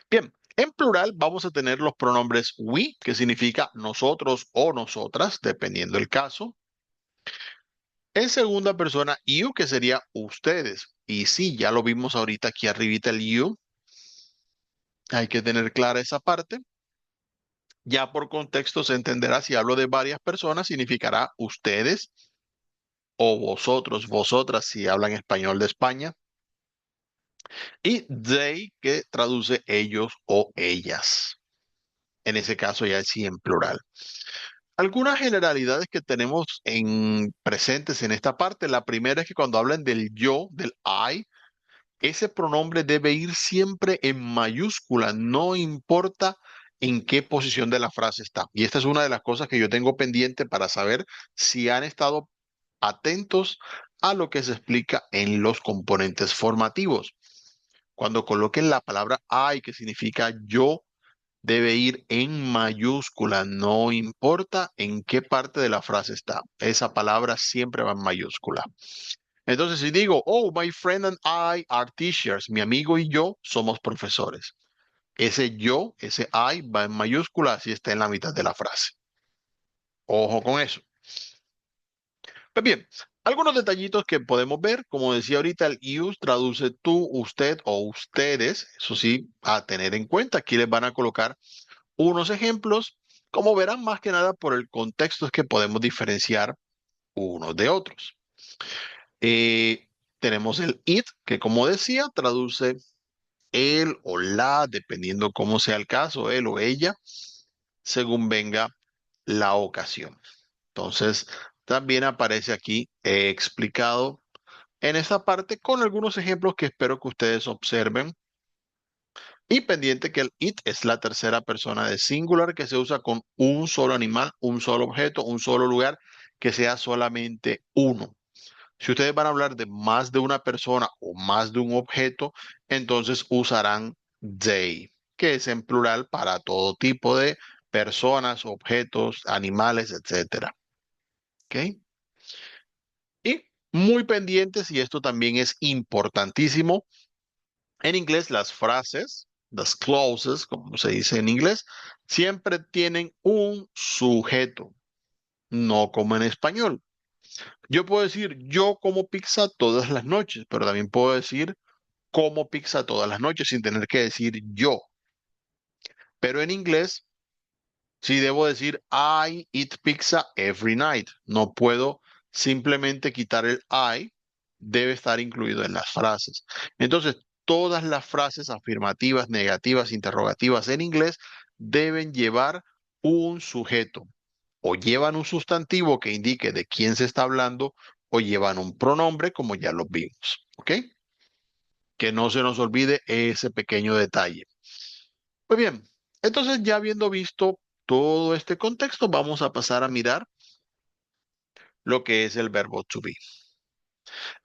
[SPEAKER 1] Bien, en plural vamos a tener los pronombres we, que significa nosotros o nosotras, dependiendo el caso. En segunda persona, you, que sería ustedes. Y sí, ya lo vimos ahorita aquí arribita el you. Hay que tener clara esa parte. Ya por contexto se entenderá si hablo de varias personas, significará ustedes o vosotros, vosotras, si hablan español de España. Y they, que traduce ellos o ellas. En ese caso ya es sí en plural. Algunas generalidades que tenemos en presentes en esta parte. La primera es que cuando hablan del yo, del I, ese pronombre debe ir siempre en mayúscula, no importa en qué posición de la frase está. Y esta es una de las cosas que yo tengo pendiente para saber si han estado atentos a lo que se explica en los componentes formativos. Cuando coloquen la palabra I, que significa yo, debe ir en mayúscula, no importa en qué parte de la frase está. Esa palabra siempre va en mayúscula. Entonces, si digo, oh, my friend and I are teachers, mi amigo y yo somos profesores. Ese yo, ese I va en mayúscula, así está en la mitad de la frase. Ojo con eso. Pues bien, algunos detallitos que podemos ver, como decía ahorita, el use traduce tú, usted o ustedes, eso sí, a tener en cuenta. Aquí les van a colocar unos ejemplos. Como verán, más que nada por el contexto es que podemos diferenciar unos de otros. Tenemos el it, que como decía, traduce él o la, dependiendo cómo sea el caso, él o ella, según venga la ocasión. Entonces, también aparece aquí explicado en esta parte con algunos ejemplos que espero que ustedes observen. Y pendiente que el it es la tercera persona de singular que se usa con un solo animal, un solo objeto, un solo lugar, que sea solamente uno. Si ustedes van a hablar de más de una persona o más de un objeto, entonces usarán they, que es en plural para todo tipo de personas, objetos, animales, etcétera. ¿Ok? Y muy pendientes, y esto también es importantísimo, en inglés las frases, las clauses, como se dice en inglés, siempre tienen un sujeto, no como en español. Yo puedo decir yo como pizza todas las noches, pero también puedo decir como pizza todas las noches sin tener que decir yo. Pero en inglés sí debo decir I eat pizza every night. No puedo simplemente quitar el I, debe estar incluido en las frases. Entonces, todas las frases afirmativas, negativas, interrogativas en inglés deben llevar un sujeto. O llevan un sustantivo que indique de quién se está hablando, o llevan un pronombre, como ya lo vimos. ¿Ok? Que no se nos olvide ese pequeño detalle. Pues bien, entonces ya habiendo visto todo este contexto, vamos a pasar a mirar lo que es el verbo to be.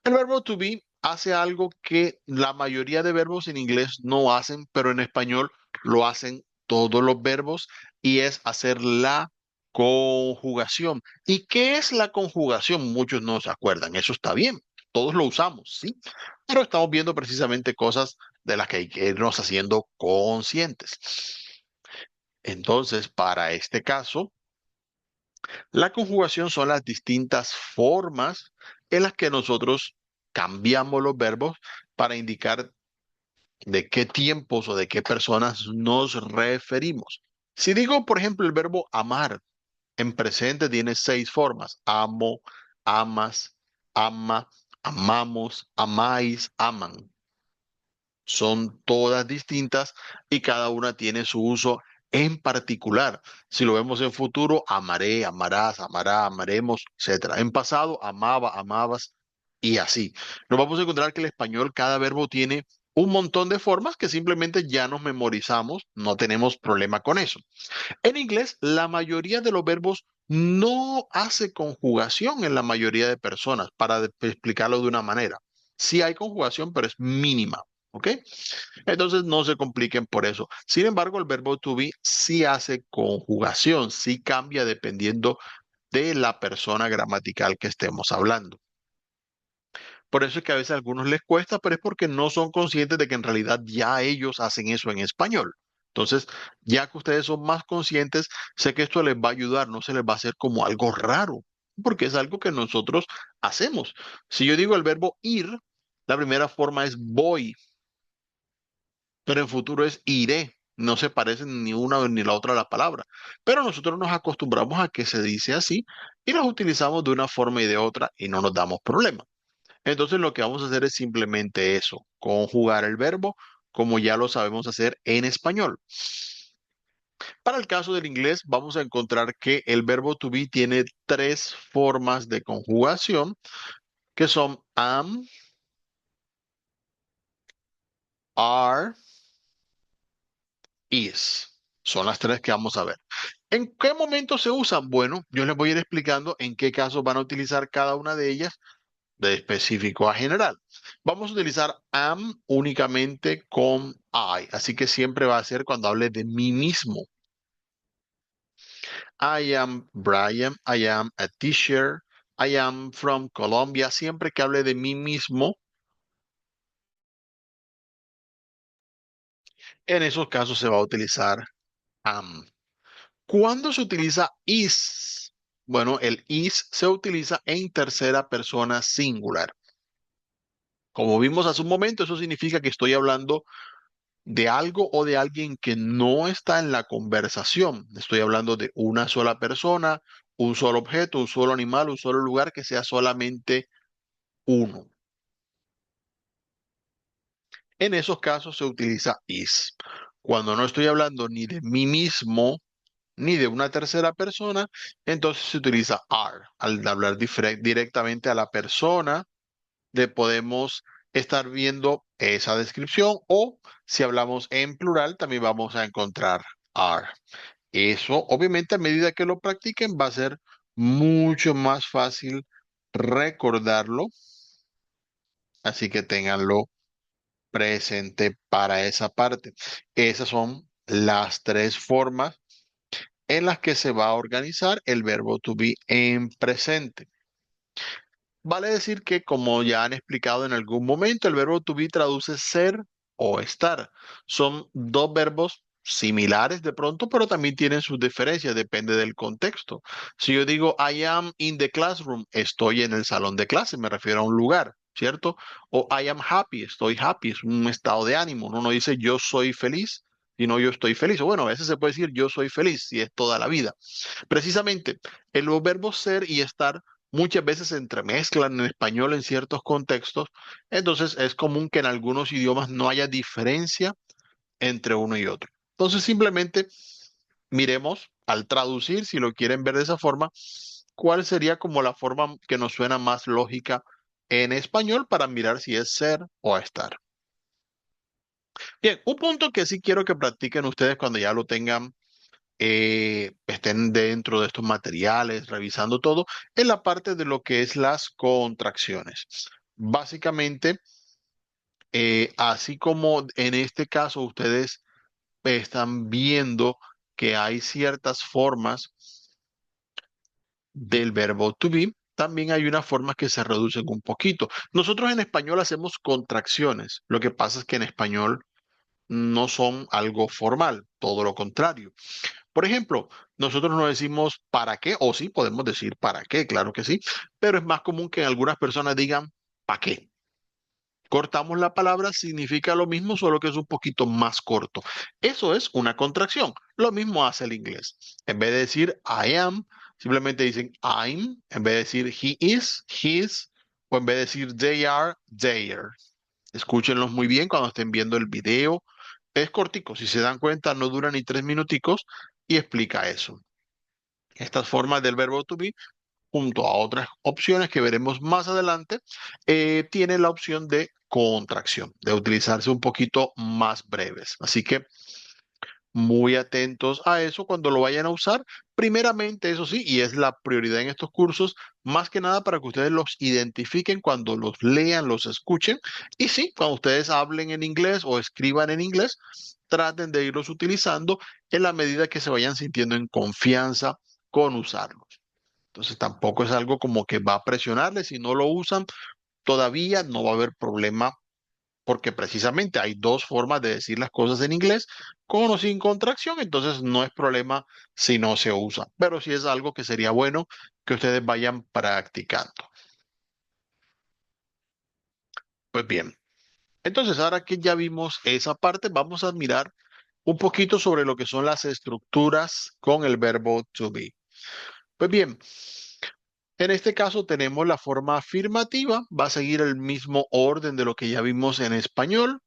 [SPEAKER 1] El verbo to be hace algo que la mayoría de verbos en inglés no hacen, pero en español lo hacen todos los verbos y es hacer la conjugación. ¿Y qué es la conjugación? Muchos no se acuerdan, eso está bien, todos lo usamos, ¿sí? Pero estamos viendo precisamente cosas de las que hay que irnos haciendo conscientes. Entonces, para este caso, la conjugación son las distintas formas en las que nosotros cambiamos los verbos para indicar de qué tiempos o de qué personas nos referimos. Si digo, por ejemplo, el verbo amar en presente tiene seis formas. Amo, amas, ama, amamos, amáis, aman. Son todas distintas y cada una tiene su uso en particular. Si lo vemos en futuro, amaré, amarás, amará, amaremos, etcétera. En pasado, amaba, amabas y así. Nos vamos a encontrar que el español, cada verbo tiene un montón de formas que simplemente ya nos memorizamos, no tenemos problema con eso. En inglés, la mayoría de los verbos no hace conjugación en la mayoría de personas, para explicarlo de una manera. Sí hay conjugación, pero es mínima. ¿Ok? Entonces no se compliquen por eso. Sin embargo, el verbo to be sí hace conjugación, sí cambia dependiendo de la persona gramatical que estemos hablando. Por eso es que a veces a algunos les cuesta, pero es porque no son conscientes de que en realidad ya ellos hacen eso en español. Entonces, ya que ustedes son más conscientes, sé que esto les va a ayudar, no se les va a hacer como algo raro, porque es algo que nosotros hacemos. Si yo digo el verbo ir, la primera forma es voy, pero en futuro es iré. No se parecen ni una ni la otra a la palabra. Pero nosotros nos acostumbramos a que se dice así y las utilizamos de una forma y de otra y no nos damos problema. Entonces lo que vamos a hacer es simplemente eso, conjugar el verbo como ya lo sabemos hacer en español. Para el caso del inglés, vamos a encontrar que el verbo to be tiene tres formas de conjugación, que son am, are, is. Son las tres que vamos a ver. ¿En qué momento se usan? Bueno, yo les voy a ir explicando en qué casos van a utilizar cada una de ellas de específico a general. Vamos a utilizar am únicamente con I, así que siempre va a ser cuando hable de mí mismo. I am Brian, I am a teacher, I am from Colombia. Siempre que hable de mí mismo, en esos casos se va a utilizar am. ¿Cuándo se utiliza is? Bueno, el is se utiliza en tercera persona singular. Como vimos hace un momento, eso significa que estoy hablando de algo o de alguien que no está en la conversación. Estoy hablando de una sola persona, un solo objeto, un solo animal, un solo lugar que sea solamente uno. En esos casos se utiliza is. Cuando no estoy hablando ni de mí mismo ni de una tercera persona, entonces se utiliza are. Al hablar directamente a la persona, le podemos estar viendo esa descripción o si hablamos en plural, también vamos a encontrar are. Eso, obviamente, a medida que lo practiquen, va a ser mucho más fácil recordarlo, así que ténganlo presente para esa parte. Esas son las tres formas en las que se va a organizar el verbo to be en presente. Vale decir que, como ya han explicado en algún momento, el verbo to be traduce ser o estar. Son dos verbos similares de pronto, pero también tienen sus diferencias, depende del contexto. Si yo digo I am in the classroom, estoy en el salón de clase, me refiero a un lugar, ¿cierto? O I am happy, estoy happy, es un estado de ánimo. Uno no dice yo soy feliz, sino yo estoy feliz. O bueno, a veces se puede decir yo soy feliz, si es toda la vida. Precisamente, los verbos ser y estar muchas veces se entremezclan en español en ciertos contextos, entonces es común que en algunos idiomas no haya diferencia entre uno y otro. Entonces simplemente miremos al traducir, si lo quieren ver de esa forma, cuál sería como la forma que nos suena más lógica en español para mirar si es ser o estar. Bien, un punto que sí quiero que practiquen ustedes cuando ya lo tengan, estén dentro de estos materiales, revisando todo, en la parte de lo que es las contracciones. Básicamente, así como en este caso ustedes están viendo que hay ciertas formas del verbo to be, también hay unas formas que se reducen un poquito. Nosotros en español hacemos contracciones. Lo que pasa es que en español no son algo formal, todo lo contrario. Por ejemplo, nosotros no decimos para qué, o sí podemos decir para qué, claro que sí, pero es más común que algunas personas digan para qué. Cortamos la palabra, significa lo mismo, solo que es un poquito más corto. Eso es una contracción. Lo mismo hace el inglés. En vez de decir I am, simplemente dicen I'm. En vez de decir he is, his. O en vez de decir they are, their. Escúchenlos muy bien cuando estén viendo el video. Es cortico, si se dan cuenta, no dura ni 3 minuticos y explica eso. Estas formas del verbo to be, junto a otras opciones que veremos más adelante, tiene la opción de contracción, de utilizarse un poquito más breves. Así que muy atentos a eso cuando lo vayan a usar. Primeramente, eso sí, y es la prioridad en estos cursos, más que nada para que ustedes los identifiquen cuando los lean, los escuchen. Y sí, cuando ustedes hablen en inglés o escriban en inglés, traten de irlos utilizando en la medida que se vayan sintiendo en confianza con usarlos. Entonces tampoco es algo como que va a presionarles. Si no lo usan, todavía no va a haber problema porque precisamente hay dos formas de decir las cosas en inglés, con o sin contracción, entonces no es problema si no se usa, pero sí es algo que sería bueno que ustedes vayan practicando. Pues bien, entonces ahora que ya vimos esa parte, vamos a mirar un poquito sobre lo que son las estructuras con el verbo to be. Pues bien, en este caso tenemos la forma afirmativa, va a seguir el mismo orden de lo que ya vimos en español.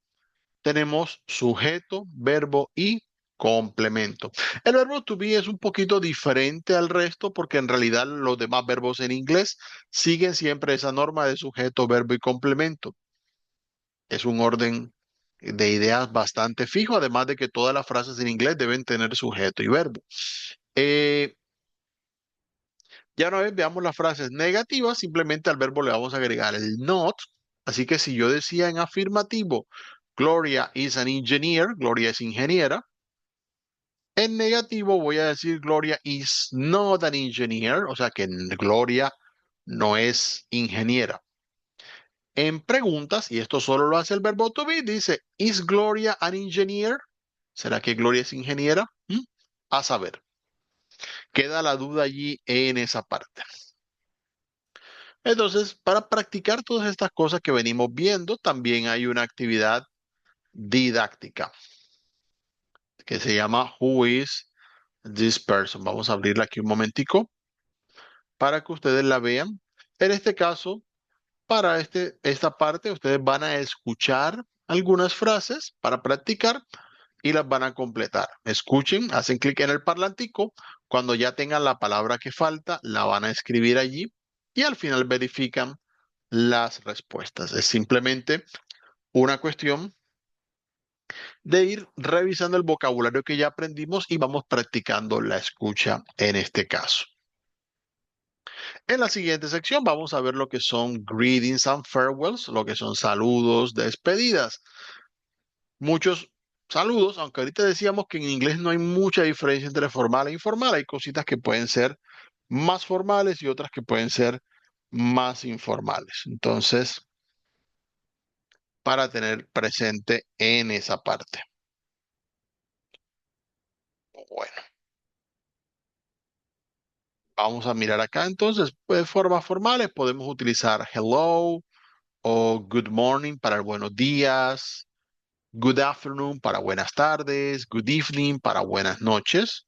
[SPEAKER 1] Tenemos sujeto, verbo y complemento. El verbo to be es un poquito diferente al resto porque en realidad los demás verbos en inglés siguen siempre esa norma de sujeto, verbo y complemento. Es un orden de ideas bastante fijo, además de que todas las frases en inglés deben tener sujeto y verbo. Eh, Ya una vez veamos las frases negativas, simplemente al verbo le vamos a agregar el not. Así que si yo decía en afirmativo, Gloria is an engineer, Gloria es ingeniera. En negativo voy a decir Gloria is not an engineer, o sea que Gloria no es ingeniera. En preguntas, y esto solo lo hace el verbo to be, dice, ¿Is Gloria an engineer? ¿Será que Gloria es ingeniera? A saber, queda la duda allí en esa parte. Entonces, para practicar todas estas cosas que venimos viendo, también hay una actividad didáctica que se llama Who is this person? Vamos a abrirla aquí un momentico para que ustedes la vean. En este caso, para esta parte, ustedes van a escuchar algunas frases para practicar y las van a completar. Escuchen, hacen clic en el parlantico. Cuando ya tengan la palabra que falta, la van a escribir allí y al final verifican las respuestas. Es simplemente una cuestión de ir revisando el vocabulario que ya aprendimos y vamos practicando la escucha en este caso. En la siguiente sección vamos a ver lo que son greetings and farewells, lo que son saludos, despedidas. Muchos saludos, aunque ahorita decíamos que en inglés no hay mucha diferencia entre formal e informal, hay cositas que pueden ser más formales y otras que pueden ser más informales. Entonces, para tener presente en esa parte. Bueno, vamos a mirar acá entonces, pues formas formales podemos utilizar hello o good morning para el buenos días, good afternoon para buenas tardes, good evening para buenas noches.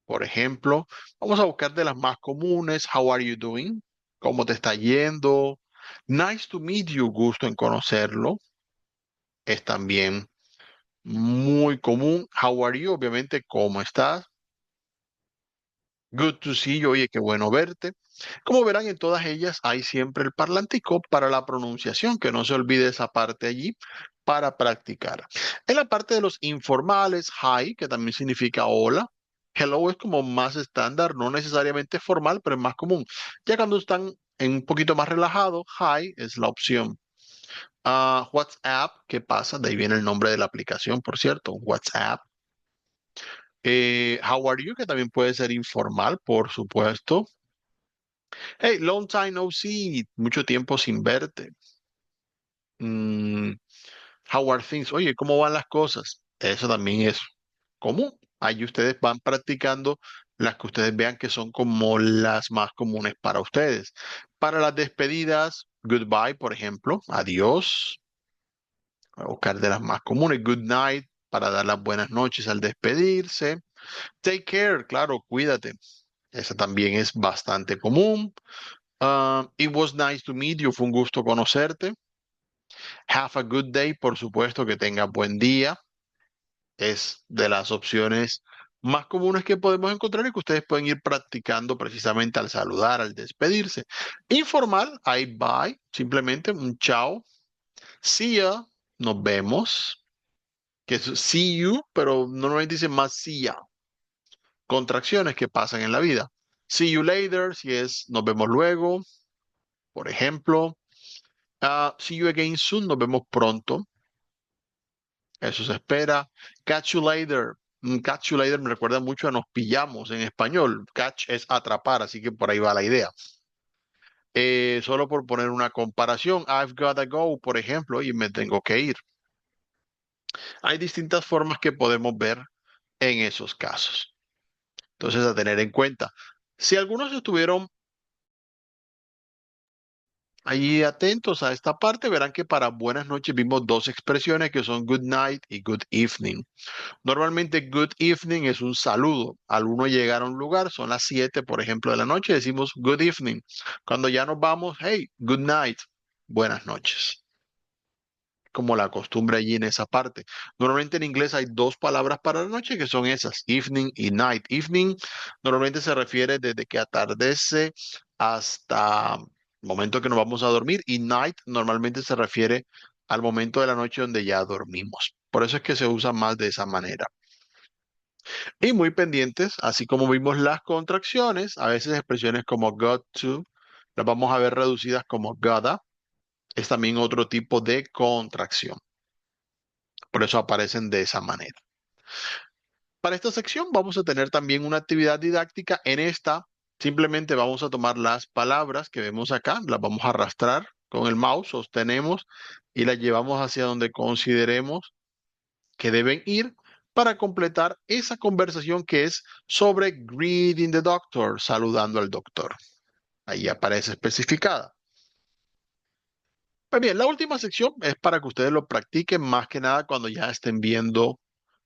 [SPEAKER 1] Por ejemplo, vamos a buscar de las más comunes. How are you doing? ¿Cómo te está yendo? Nice to meet you, gusto en conocerlo. Es también muy común. How are you? Obviamente, ¿cómo estás? Good to see you. Oye, qué bueno verte. Como verán, en todas ellas hay siempre el parlantico para la pronunciación, que no se olvide esa parte allí para practicar. En la parte de los informales, hi, que también significa hola. Hello es como más estándar, no necesariamente formal, pero es más común. Ya cuando están en un poquito más relajado, hi es la opción. WhatsApp, ¿qué pasa? De ahí viene el nombre de la aplicación, por cierto, WhatsApp. How are you? Que también puede ser informal, por supuesto. Hey, long time no see, mucho tiempo sin verte. Mm, how are things? Oye, ¿cómo van las cosas? Eso también es común. Ahí ustedes van practicando las que ustedes vean que son como las más comunes para ustedes. Para las despedidas, goodbye, por ejemplo, adiós. Voy a buscar de las más comunes. Good night, para dar las buenas noches al despedirse. Take care, claro, cuídate. Esa también es bastante común. It was nice to meet you. Fue un gusto conocerte. Have a good day. Por supuesto que tenga buen día. Es de las opciones más comunes que podemos encontrar y que ustedes pueden ir practicando precisamente al saludar, al despedirse. Informal, hay bye. Simplemente un chao. See ya. Nos vemos. Que es see you, pero normalmente dicen más see ya. Contracciones que pasan en la vida. See you later, si es nos vemos luego, por ejemplo. See you again soon, nos vemos pronto. Eso se espera. Catch you later. Catch you later me recuerda mucho a nos pillamos en español. Catch es atrapar, así que por ahí va la idea. Solo por poner una comparación, I've gotta go, por ejemplo, y me tengo que ir. Hay distintas formas que podemos ver en esos casos. Entonces, a tener en cuenta. Si algunos estuvieron allí atentos a esta parte, verán que para buenas noches vimos dos expresiones que son good night y good evening. Normalmente good evening es un saludo. Al uno llegar a un lugar, son las 7, por ejemplo, de la noche, decimos good evening. Cuando ya nos vamos, hey, good night, buenas noches. Como la costumbre allí en esa parte. Normalmente en inglés hay dos palabras para la noche que son esas, evening y night. Evening normalmente se refiere desde que atardece hasta el momento que nos vamos a dormir y night normalmente se refiere al momento de la noche donde ya dormimos. Por eso es que se usa más de esa manera. Y muy pendientes, así como vimos las contracciones, a veces expresiones como got to, las vamos a ver reducidas como gotta, es también otro tipo de contracción. Por eso aparecen de esa manera. Para esta sección vamos a tener también una actividad didáctica. En esta simplemente vamos a tomar las palabras que vemos acá, las vamos a arrastrar con el mouse, sostenemos y las llevamos hacia donde consideremos que deben ir para completar esa conversación que es sobre greeting the doctor, saludando al doctor. Ahí aparece especificada. Pues bien, la última sección es para que ustedes lo practiquen más que nada cuando ya estén viendo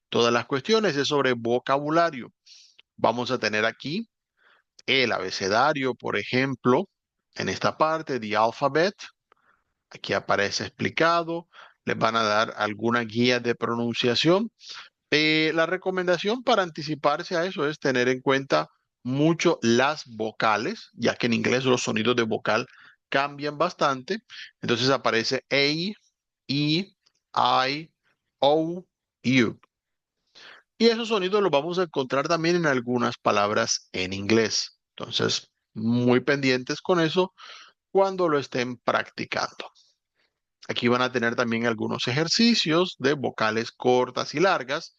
[SPEAKER 1] todas las cuestiones, es sobre vocabulario. Vamos a tener aquí el abecedario, por ejemplo, en esta parte, the alphabet, aquí aparece explicado, les van a dar alguna guía de pronunciación. La recomendación para anticiparse a eso es tener en cuenta mucho las vocales, ya que en inglés los sonidos de vocal cambian bastante. Entonces aparece A, E, I, O, U. Y esos sonidos los vamos a encontrar también en algunas palabras en inglés. Entonces, muy pendientes con eso cuando lo estén practicando. Aquí van a tener también algunos ejercicios de vocales cortas y largas.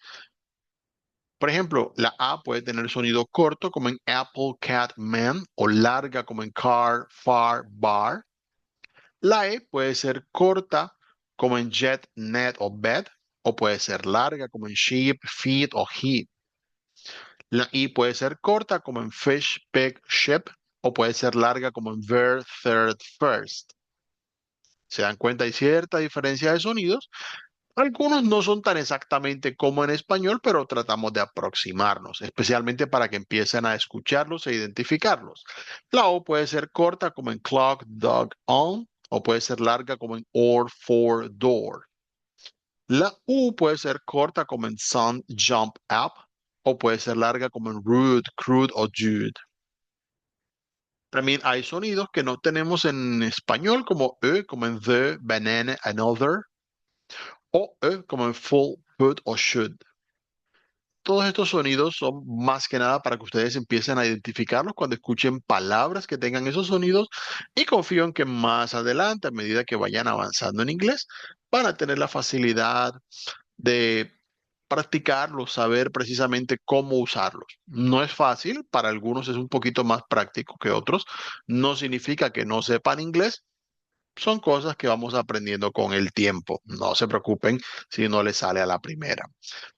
[SPEAKER 1] Por ejemplo, la A puede tener sonido corto como en apple, cat, man o larga como en car, far, bar. La E puede ser corta como en jet, net o bed o puede ser larga como en sheep, feet o heat. La I puede ser corta como en fish, pig, ship o puede ser larga como en ver, third, first. ¿Se dan cuenta? Hay cierta diferencia de sonidos. Algunos no son tan exactamente como en español, pero tratamos de aproximarnos, especialmente para que empiecen a escucharlos e identificarlos. La O puede ser corta como en clock, dog, on, o puede ser larga como en or, for, door. La U puede ser corta como en sun, jump, up, o puede ser larga como en rude, crude o jude. También hay sonidos que no tenemos en español, como E, como en the, banana, another, o E, como en full, put o should. Todos estos sonidos son más que nada para que ustedes empiecen a identificarlos cuando escuchen palabras que tengan esos sonidos y confío en que más adelante, a medida que vayan avanzando en inglés, van a tener la facilidad de practicarlos, saber precisamente cómo usarlos. No es fácil, para algunos es un poquito más práctico que otros. No significa que no sepan inglés, son cosas que vamos aprendiendo con el tiempo. No se preocupen si no les sale a la primera.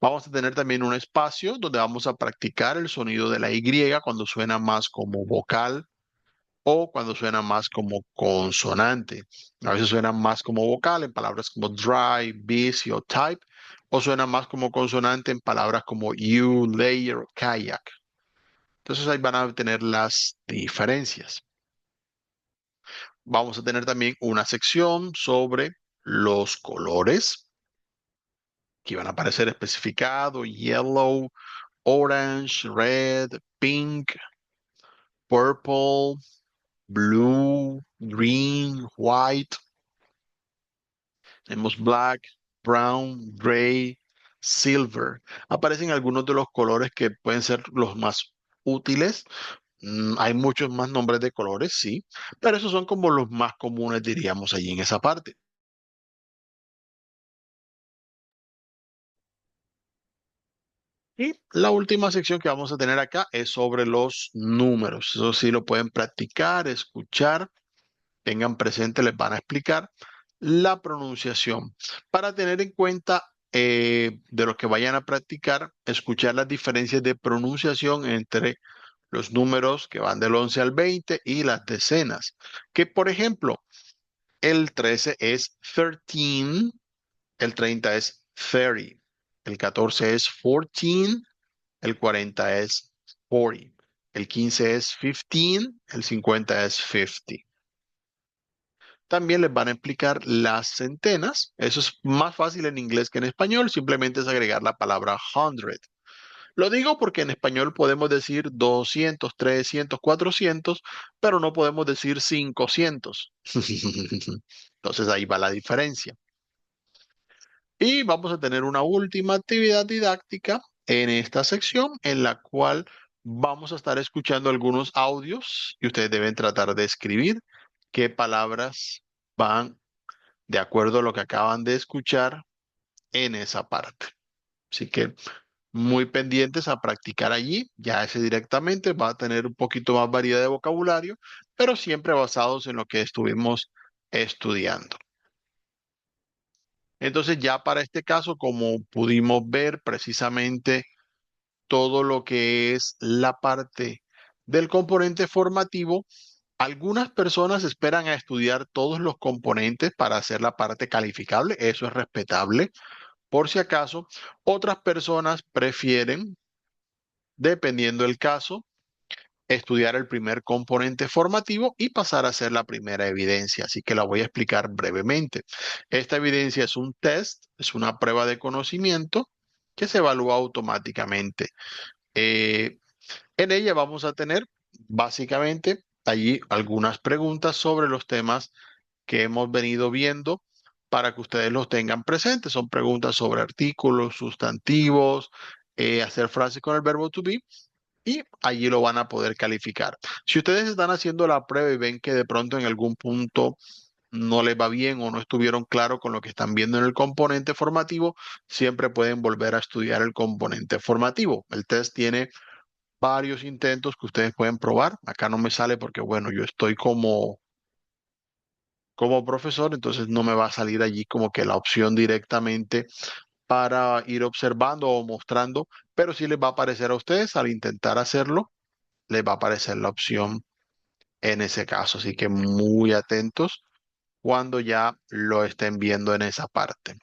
[SPEAKER 1] Vamos a tener también un espacio donde vamos a practicar el sonido de la Y cuando suena más como vocal o cuando suena más como consonante. A veces suena más como vocal en palabras como dry, busy o type, o suena más como consonante en palabras como you, layer o kayak. Entonces ahí van a tener las diferencias. Vamos a tener también una sección sobre los colores que van a aparecer especificados: yellow, orange, red, pink, purple, blue, green, white. Tenemos black, brown, gray, silver. Aparecen algunos de los colores que pueden ser los más útiles. Hay muchos más nombres de colores, sí, pero esos son como los más comunes, diríamos, allí en esa parte. Y la última sección que vamos a tener acá es sobre los números. Eso sí lo pueden practicar, escuchar, tengan presente, les van a explicar la pronunciación. Para tener en cuenta de los que vayan a practicar, escuchar las diferencias de pronunciación entre los números que van del 11 al 20 y las decenas. Que por ejemplo, el 13 es 13, el 30 es 30, el 14 es 14. El 40 es 40, el 15 es 15, el 50 es 50. También les van a explicar las centenas. Eso es más fácil en inglés que en español. Simplemente es agregar la palabra hundred. Lo digo porque en español podemos decir 200, 300, 400, pero no podemos decir 500. Entonces ahí va la diferencia. Y vamos a tener una última actividad didáctica en esta sección en la cual vamos a estar escuchando algunos audios y ustedes deben tratar de escribir qué palabras van de acuerdo a lo que acaban de escuchar en esa parte. Así que muy pendientes a practicar allí. Ya ese directamente va a tener un poquito más variedad de vocabulario, pero siempre basados en lo que estuvimos estudiando. Entonces ya para este caso, como pudimos ver precisamente todo lo que es la parte del componente formativo, algunas personas esperan a estudiar todos los componentes para hacer la parte calificable. Eso es respetable. Por si acaso, otras personas prefieren, dependiendo del caso, estudiar el primer componente formativo y pasar a hacer la primera evidencia. Así que la voy a explicar brevemente. Esta evidencia es un test, es una prueba de conocimiento que se evalúa automáticamente. Eh, en ella vamos a tener básicamente allí algunas preguntas sobre los temas que hemos venido viendo para que ustedes los tengan presentes. Son preguntas sobre artículos, sustantivos, hacer frases con el verbo to be y allí lo van a poder calificar. Si ustedes están haciendo la prueba y ven que de pronto en algún punto no les va bien o no estuvieron claros con lo que están viendo en el componente formativo, siempre pueden volver a estudiar el componente formativo. El test tiene varios intentos que ustedes pueden probar. Acá no me sale porque, bueno, yo estoy como profesor, entonces no me va a salir allí como que la opción directamente para ir observando o mostrando, pero sí les va a aparecer a ustedes al intentar hacerlo, les va a aparecer la opción en ese caso. Así que muy atentos cuando ya lo estén viendo en esa parte.